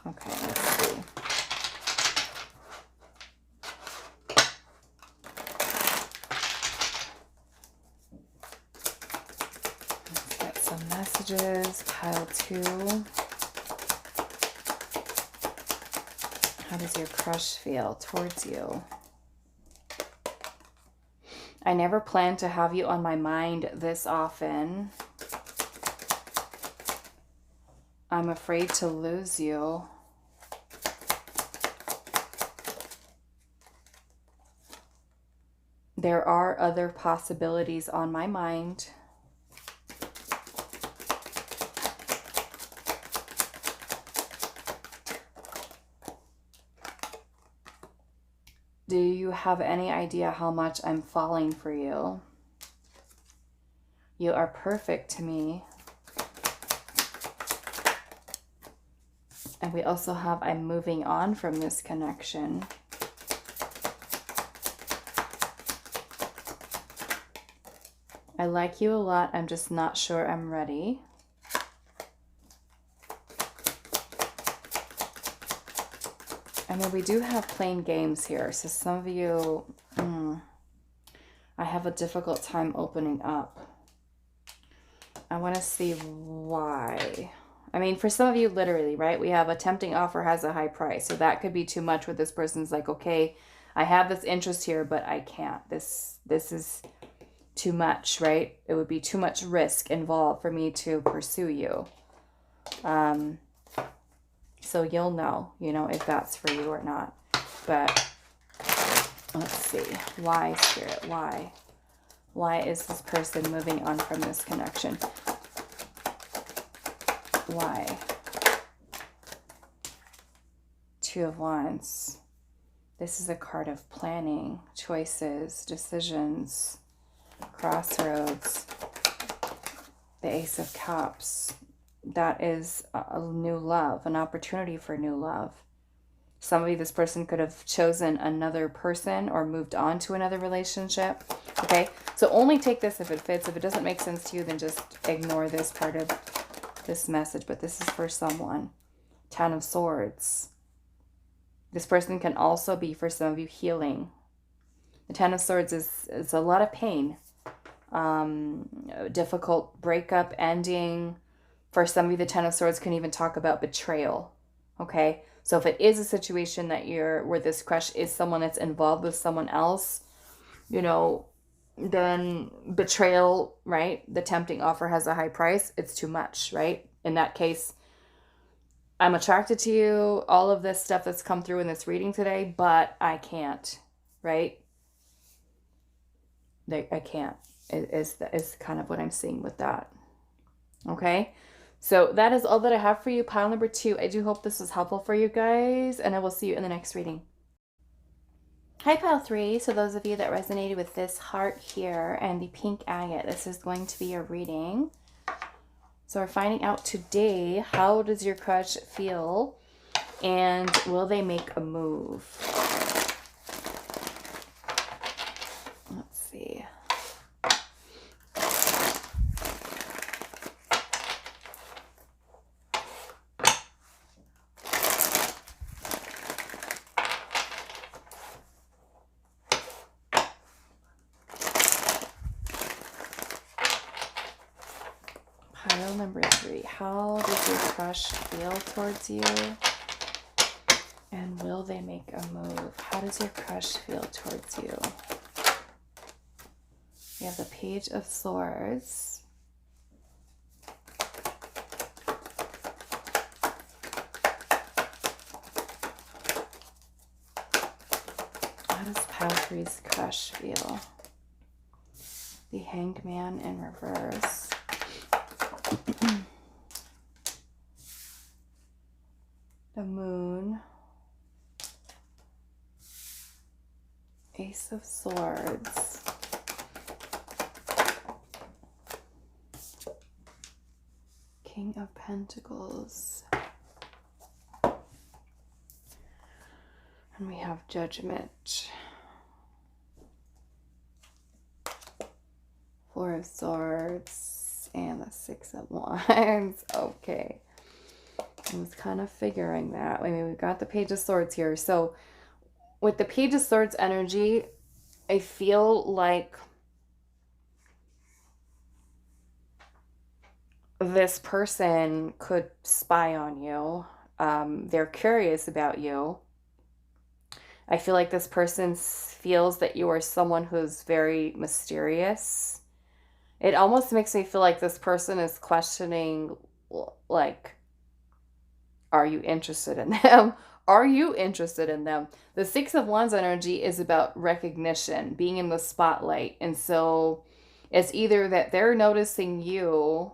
Okay, let's see. Let's get some messages. Pile 2. How does your crush feel towards you? I never planned to have you on my mind this often. I'm afraid to lose you. There are other possibilities on my mind. Do you have any idea how much I'm falling for you? You are perfect to me. And we also have, I'm moving on from this connection. I like you a lot. I'm just not sure I'm ready. And then we do have playing games here. So some of you, I have a difficult time opening up. I want to see why. I mean, for some of you, literally, right? We have a tempting offer has a high price. So that could be too much where this person's like, okay, I have this interest here, but I can't. This is too much, right? It would be too much risk involved for me to pursue you. So you'll know, if that's for you or not. But let's see. Why, Spirit? Why? Why is this person moving on from this connection? Why? 2 of Wands. This is a card of planning, choices, decisions, crossroads. The Ace of Cups. That is a new love, an opportunity for new love. Somebody, this person could have chosen another person or moved on to another relationship. Okay, so only take this if it fits. If it doesn't make sense to you, then just ignore this part of this message. But this is for someone. Ten of Swords. This person can also be, for some of you, healing. The Ten of Swords is a lot of pain. Difficult breakup, ending. For some of you, the Ten of Swords can even talk about betrayal. Okay, so if it is a situation that where this crush is someone that's involved with someone else, you know, then betrayal, right? The tempting offer has a high price. It's too much, right? In that case, I'm attracted to you, all of this stuff that's come through in this reading today, but I can't, right? I can't, is kind of what I'm seeing with that. Okay, so that is all that I have for you, pile number 2. I do hope this was helpful for you guys, and I will see you in the next reading. Hi, pile 3. So those of you that resonated with this heart here and the pink agate, this is going to be your reading. So we're finding out today, how does your crush feel, and will they make a move? Let's see. Pile number 3. How does your crush feel towards you? And will they make a move? How does your crush feel towards you? We have the Page of Swords. How does pile 3's crush feel? The Hanged Man in reverse. The Moon. Ace of Swords. King of Pentacles. And we have Judgment. Four of Swords. And the Six of Wands. Okay. I was kind of figuring that. I mean, we've got the Page of Swords here. So with the Page of Swords energy, I feel like this person could spy on you. They're curious about you. I feel like this person feels that you are someone who's very mysterious. It almost makes me feel like this person is questioning, like, are you interested in them? Are you interested in them? The Six of Wands energy is about recognition, being in the spotlight. And so it's either that they're noticing you,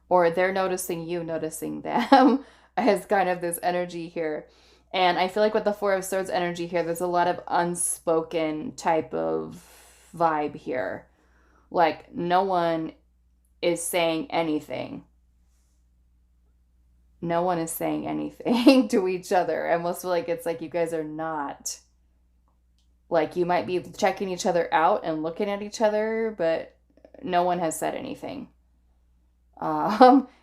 or they're noticing you noticing them as kind of this energy here. And I feel like with the Four of Swords energy here, there's a lot of unspoken type of vibe here. Like, no one is saying anything. No one is saying anything to each other. I almost feel like it's like you guys are not. Like, you might be checking each other out and looking at each other, but no one has said anything.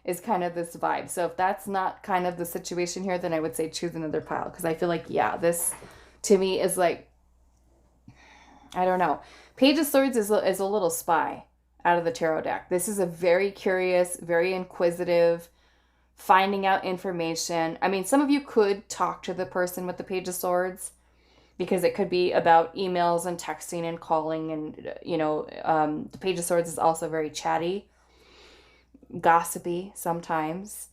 Is kind of this vibe. So if that's not kind of the situation here, then I would say choose another pile. Because I feel like, yeah, this to me is like, I don't know. Page of Swords is a little spy out of the tarot deck. This is a very curious, very inquisitive, finding out information. I mean, some of you could talk to the person with the Page of Swords, because it could be about emails and texting and calling. And, you know, the Page of Swords is also very chatty, gossipy sometimes.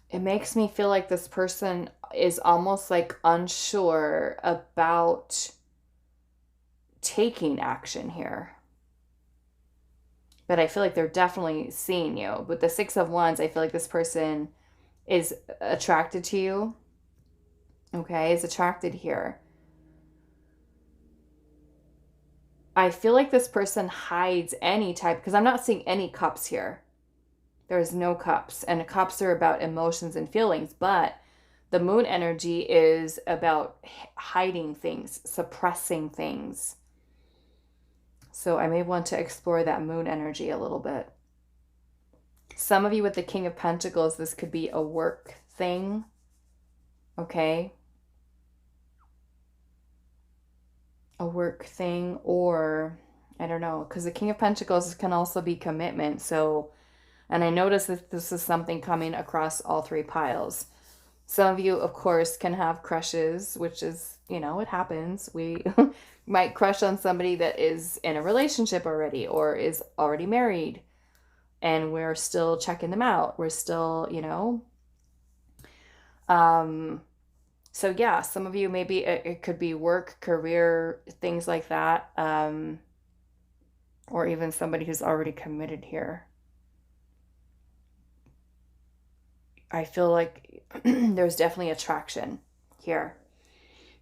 It makes me feel like this person is almost like unsure about taking action here. But I feel like they're definitely seeing you. With the Six of Wands, I feel like this person is attracted to you. Okay, is attracted here. I feel like this person hides any type, because I'm not seeing any cups here. There's no cups, and cups are about emotions and feelings, but the moon energy is about hiding things, suppressing things. So I may want to explore that moon energy a little bit. Some of you with the King of Pentacles, this could be a work thing. Okay. A work thing, or I don't know, because the King of Pentacles can also be commitment. So, and I notice that this is something coming across all three piles. Some of you, of course, can have crushes, which is, you know, it happens. We might crush on somebody that is in a relationship already or is already married, and we're still checking them out. We're still, you know, so yeah, some of you, maybe it could be work, career, things like that, or even somebody who's already committed here. I feel like there's definitely attraction here,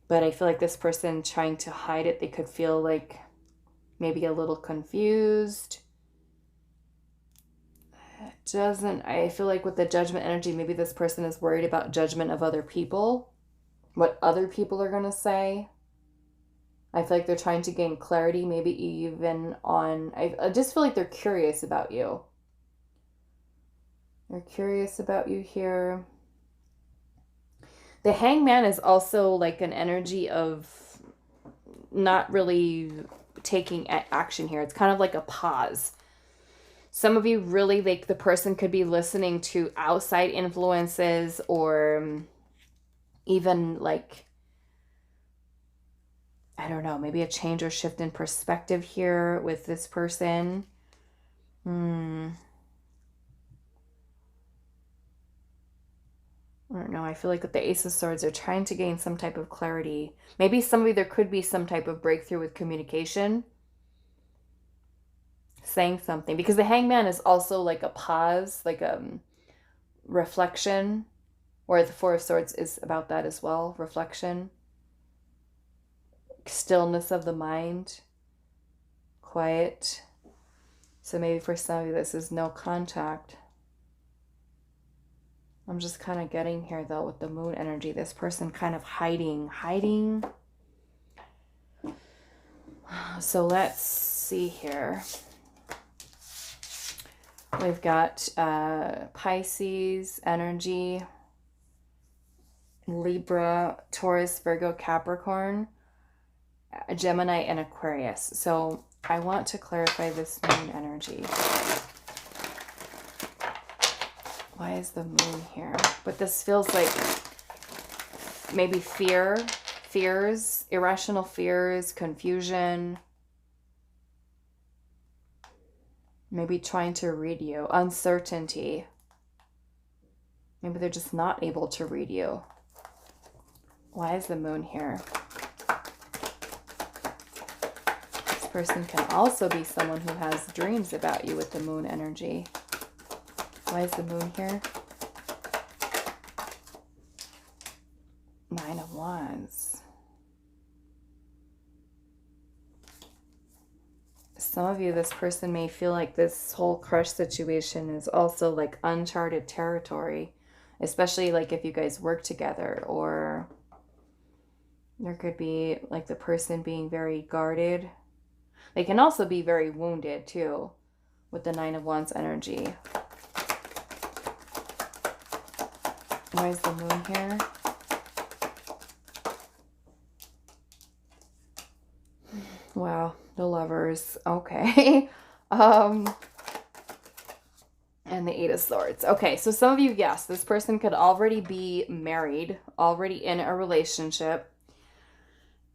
but I feel like this person trying to hide it, they could feel like maybe a little confused. I feel like with the Judgment energy, maybe this person is worried about judgment of other people, what other people are going to say. I feel like they're trying to gain clarity, maybe even on, I just feel like they're curious about you. They're curious about you here. The Hangman is also like an energy of not really taking action here. It's kind of like a pause. Some of you really, like, the person could be listening to outside influences, or even like, I don't know, maybe a change or shift in perspective here with this person. I don't know. I feel like with the Ace of Swords, they're trying to gain some type of clarity. Maybe there could be some type of breakthrough with communication. Saying something. Because the Hangman is also like a pause, like a reflection. Or the Four of Swords is about that as well. Reflection. Stillness of the mind. Quiet. So maybe for some of you, this is no contact. I'm just kind of getting here, though, with the moon energy. This person kind of hiding. So let's see here. We've got Pisces energy, Libra, Taurus, Virgo, Capricorn, Gemini, and Aquarius. So I want to clarify this moon energy. Why is the moon here? But this feels like maybe fears, irrational fears, confusion. Maybe trying to read you. Uncertainty. Maybe they're just not able to read you. Why is the moon here? This person can also be someone who has dreams about you with the moon energy. Why is the moon here? Nine of Wands. Some of you, this person may feel like this whole crush situation is also like uncharted territory, especially like if you guys work together, or there could be like the person being very guarded. They can also be very wounded too with the Nine of Wands energy. Why is the moon here? Wow, the Lovers. Okay. And the Eight of Swords. Okay, so some of you, yes, this person could already be married, already in a relationship.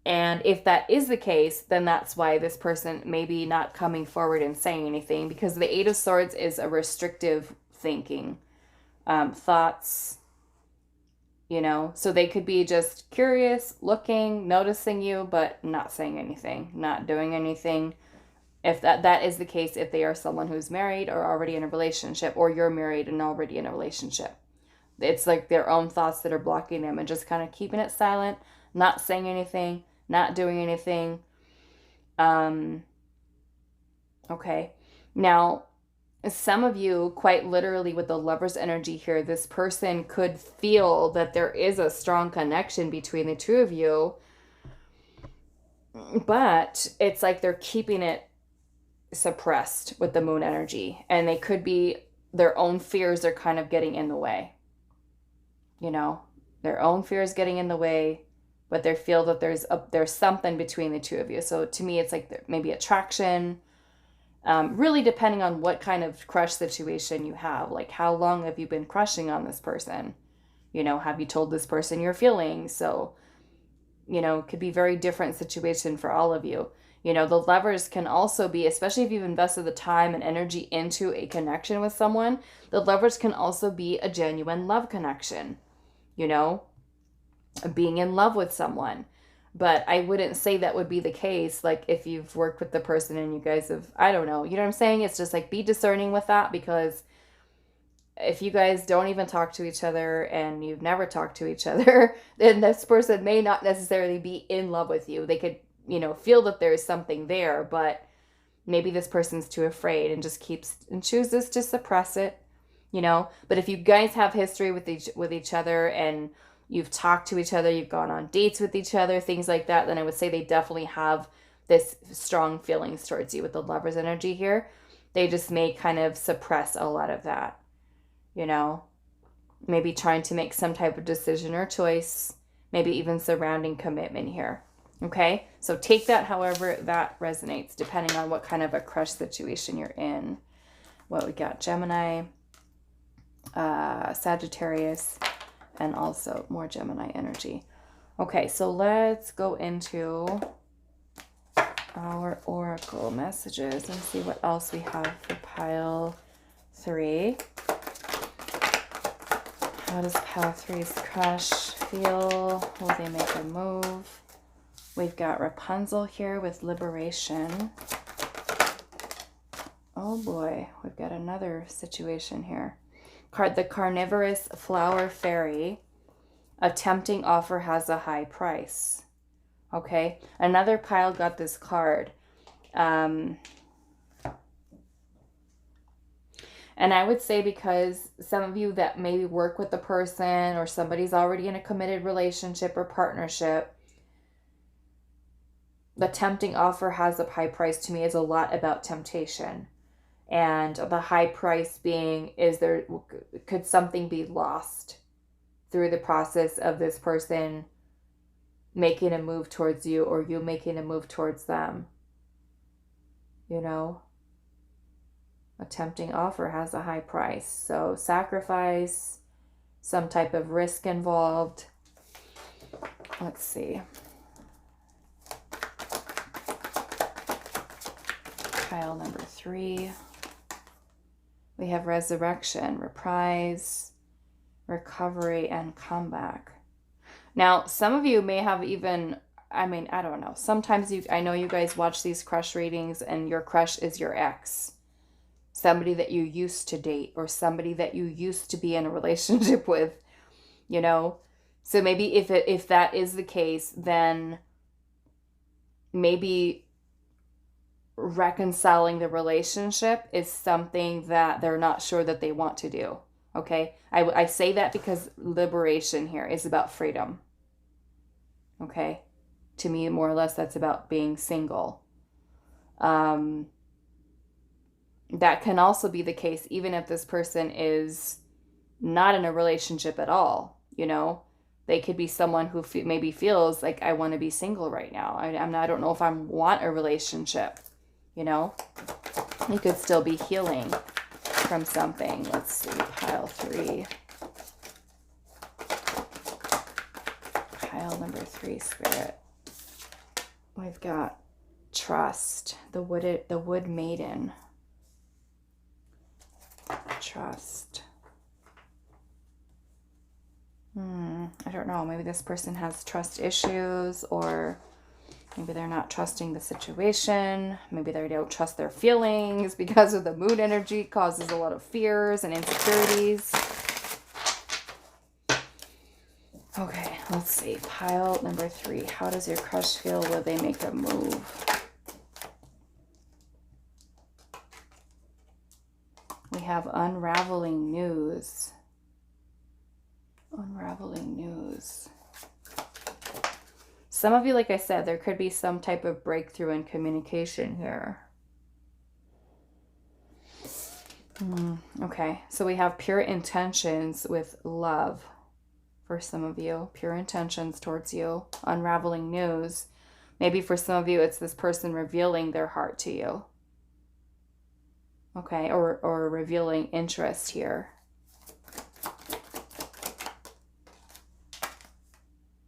And if that is the case, then that's why this person may be not coming forward and saying anything, because the Eight of Swords is a restrictive thinking. Thoughts, you know? So they could be just curious, looking, noticing you, but not saying anything, not doing anything. If that is the case, if they are someone who's married or already in a relationship, or you're married and already in a relationship. It's like their own thoughts that are blocking them and just kind of keeping it silent, not saying anything, not doing anything. Okay. Now, some of you, quite literally with the Lover's energy here, this person could feel that there is a strong connection between the two of you, but it's like they're keeping it suppressed with the moon energy, and they could be, their own fears are kind of getting in the way. You know, their own fears getting in the way, but they feel that there's something between the two of you. So to me, it's like maybe attraction, really depending on what kind of crush situation you have. Like, how long have you been crushing on this person? You know, have you told this person your feelings? So, you know, it could be very different situation for all of you. You know, the Lovers can also be, especially if you've invested the time and energy into a connection with someone, the Lovers can also be a genuine love connection, you know, being in love with someone. But I wouldn't say that would be the case, like, if you've worked with the person and you guys have, I don't know, you know what I'm saying? It's just like, be discerning with that, because if you guys don't even talk to each other and you've never talked to each other, then this person may not necessarily be in love with you. They could, you know, feel that there's something there, but maybe this person's too afraid and just keeps and chooses to suppress it, you know. But if you guys have history with each other, and you've talked to each other, you've gone on dates with each other, things like that, then I would say they definitely have this strong feelings towards you with the Lover's energy here. They just may kind of suppress a lot of that, you know, maybe trying to make some type of decision or choice, maybe even surrounding commitment here. Okay, so take that however that resonates, depending on what kind of a crush situation you're in. What we got: Gemini, Sagittarius, and also more Gemini energy. Okay, so let's go into our oracle messages and see what else we have for pile 3. How does pile 3's crush feel? Will they make a move? We've got Rapunzel here with liberation. Oh boy, we've got another situation here. The carnivorous flower fairy. A tempting offer has a high price. Okay, another pile got this card. And I would say, because some of you that maybe work with the person, or somebody's already in a committed relationship or partnership, the tempting offer has a high price to me is a lot about temptation. And the high price being, could something be lost through the process of this person making a move towards you, or you making a move towards them? You know, a tempting offer has a high price. So sacrifice, some type of risk involved. Let's see. Pile number 3. We have resurrection, reprise, recovery, and comeback. Now, some of you may have even, I mean, I don't know. Sometimes I know you guys watch these crush readings, and your crush is your ex. Somebody that you used to date, or somebody that you used to be in a relationship with, you know? So maybe if that is the case, then maybe reconciling the relationship is something that they're not sure that they want to do. Okay, I say that because liberation here is about freedom. Okay, to me, more or less, that's about being single. That can also be the case even if this person is not in a relationship at all. You know, they could be someone who maybe feels like, I want to be single right now. I don't know if I want a relationship. You know, you could still be healing from something. Let's see, pile 3. Pile number 3, Spirit. We've got trust, the wood maiden. Trust. I don't know. Maybe this person has trust issues, or maybe they're not trusting the situation. Maybe they don't trust their feelings because of the moon energy causes a lot of fears and insecurities. Okay, let's see. Pile number 3. How does your crush feel? Will they make a move? We have unraveling news. Unraveling news. Some of you, like I said, there could be some type of breakthrough in communication here. Okay, so we have pure intentions with love. For some of you, pure intentions towards you, unraveling news. Maybe for some of you, it's this person revealing their heart to you. Okay, or revealing interest here.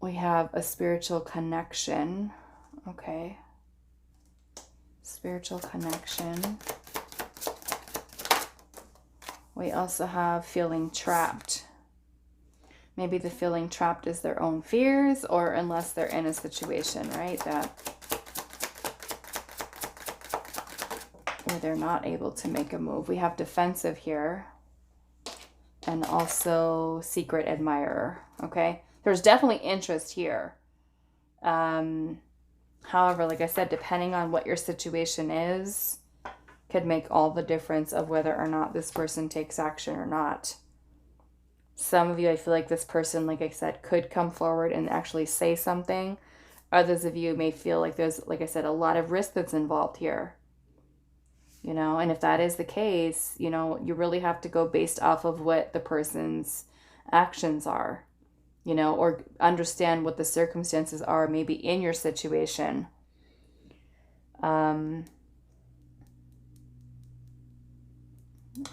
We have a spiritual connection. Okay. Spiritual connection. We also have feeling trapped. Maybe the feeling trapped is their own fears, or unless they're in a situation, right, that where they're not able to make a move. We have defensive here, and also secret admirer. Okay, there's definitely interest here. However, like I said, depending on what your situation is, could make all the difference of whether or not this person takes action or not. Some of you, I feel like this person, like I said, could come forward and actually say something. Others of you may feel like there's, like I said, a lot of risk that's involved here. You know, and if that is the case, you know, you really have to go based off of what the person's actions are, you know, or understand what the circumstances are maybe in your situation.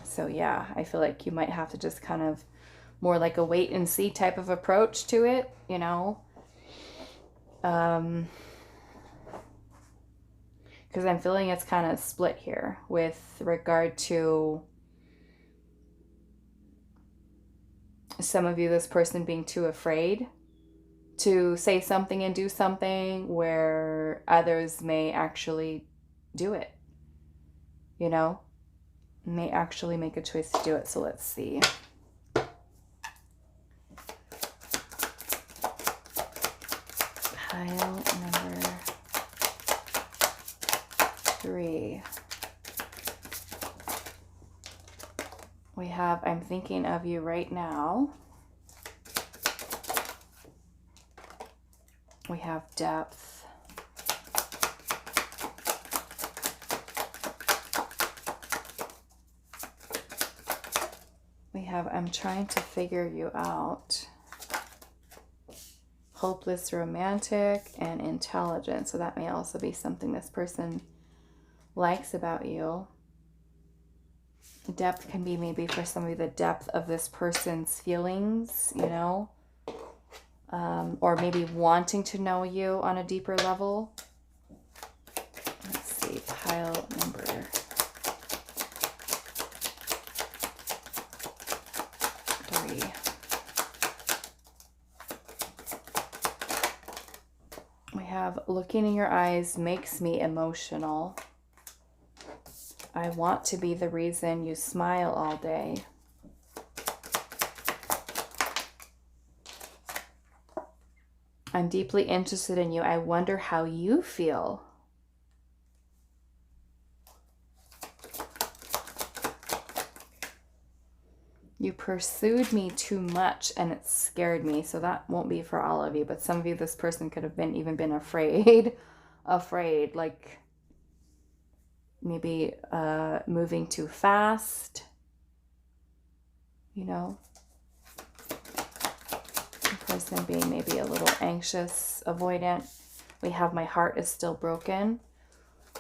So yeah, I feel like you might have to just kind of more like a wait and see type of approach to it, you know. Because I'm feeling it's kind of split here with regard to some of you, this person being too afraid to say something and do something, where others may actually do it, you know, may actually make a choice to do it. So let's see. Pile number 3. We have, I'm thinking of you right now. We have depth. We have, I'm trying to figure you out. Hopeless romantic and intelligent. So that may also be something this person likes about you. Depth can be maybe for some of you the depth of this person's feelings, you know, or maybe wanting to know you on a deeper level. Let's see, pile number 3. We have looking in your eyes makes me emotional. I want to be the reason you smile all day. I'm deeply interested in you. I wonder how you feel. You pursued me too much and it scared me. So that won't be for all of you, but some of you, this person could have even been afraid, like maybe moving too fast, you know. The person being maybe a little anxious, avoidant. We have my heart is still broken.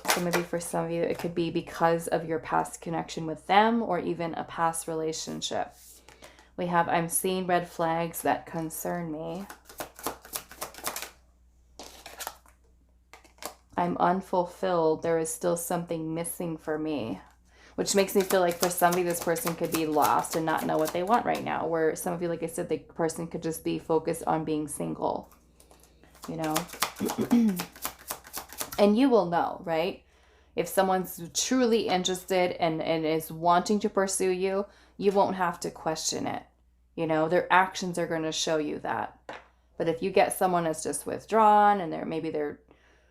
So maybe for some of you, it could be because of your past connection with them, or even a past relationship. We have, I'm seeing red flags that concern me. I'm unfulfilled. There is still something missing for me. which makes me feel like for some of you, this person could be lost and not know what they want right now. Where some of you, like I said, the person could just be focused on being single, you know. And you will know, right? If someone's truly interested and is wanting to pursue you, you won't have to question it. You know, their actions are going to show you that. But if you get someone that's just withdrawn and maybe they're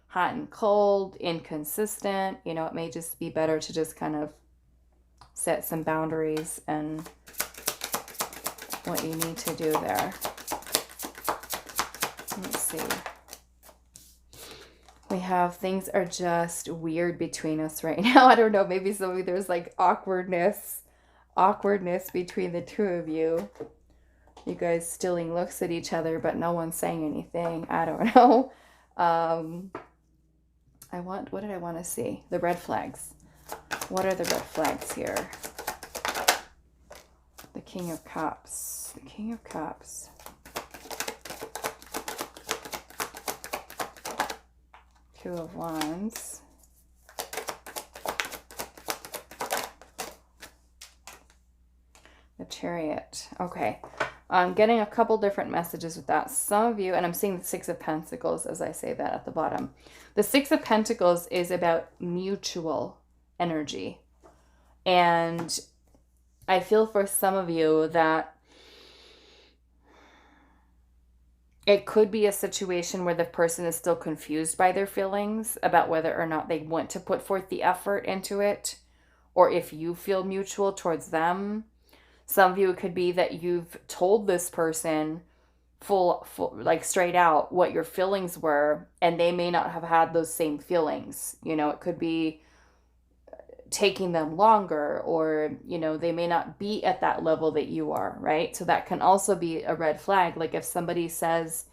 hot and cold, inconsistent, you know, it may just be better to just kind of set some boundaries and what you need to do there. Let's see. We have things are just weird between us right now. I don't know. Maybe there's like awkwardness between the two of you. You guys stealing looks at each other, but no one's saying anything. I don't know. What did I want to see? The red flags. What are the red flags here? The King of Cups. The King of Cups. Two of Wands. The Chariot. Okay. I'm getting a couple different messages with that. Some of you, and I'm seeing the Six of Pentacles as I say that at the bottom. The Six of Pentacles is about mutual energy. And I feel for some of you that it could be a situation where the person is still confused by their feelings about whether or not they want to put forth the effort into it, or if you feel mutual towards them. Some of you, it could be that you've told this person full like straight out what your feelings were, and they may not have had those same feelings. You know, it could be taking them longer, or, you know, they may not be at that level that you are, right? So that can also be a red flag. Like if somebody says,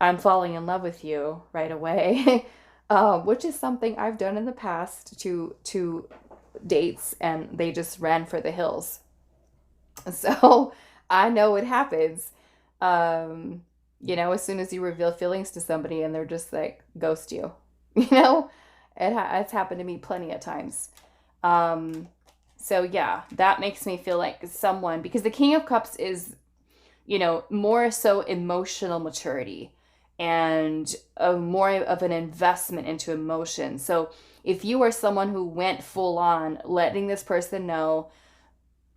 I'm falling in love with you right away, which is something I've done in the past to dates, and they just ran for the hills. So I know it happens. You know, as soon as you reveal feelings to somebody and they're just like ghost you, you know, it's happened to me plenty of times. So yeah, that makes me feel like someone, because the King of Cups is, you know, more so emotional maturity and more of an investment into emotion. So if you are someone who went full on letting this person know,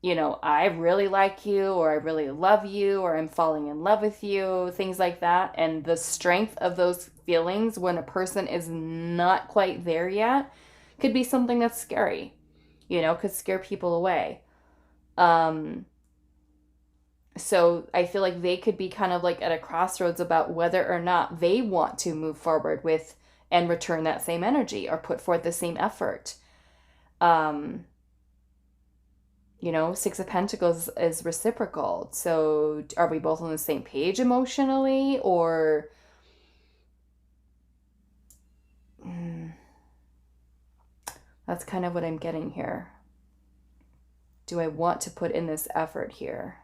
you know, I really like you, or I really love you, or I'm falling in love with you, things like that. And the strength of those feelings when a person is not quite there yet could be something that's scary, you know, could scare people away. So I feel like they could be kind of like at a crossroads about whether or not they want to move forward with and return that same energy or put forth the same effort. You know, Six of Pentacles is reciprocal. So are we both on the same page emotionally, or that's kind of what I'm getting here. Do I want to put in this effort here?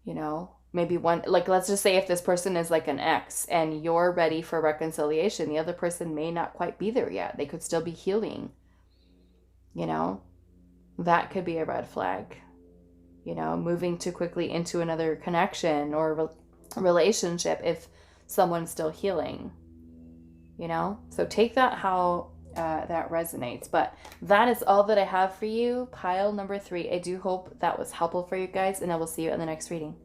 You know, maybe one, like, let's just say if this person is like an ex and you're ready for reconciliation, the other person may not quite be there yet. They could still be healing. You know, that could be a red flag. You know, moving too quickly into another connection or relationship if someone's still healing. You know, so take that how that resonates. But that is all that I have for you, pile number 3. I do hope that was helpful for you guys, and I will see you in the next reading.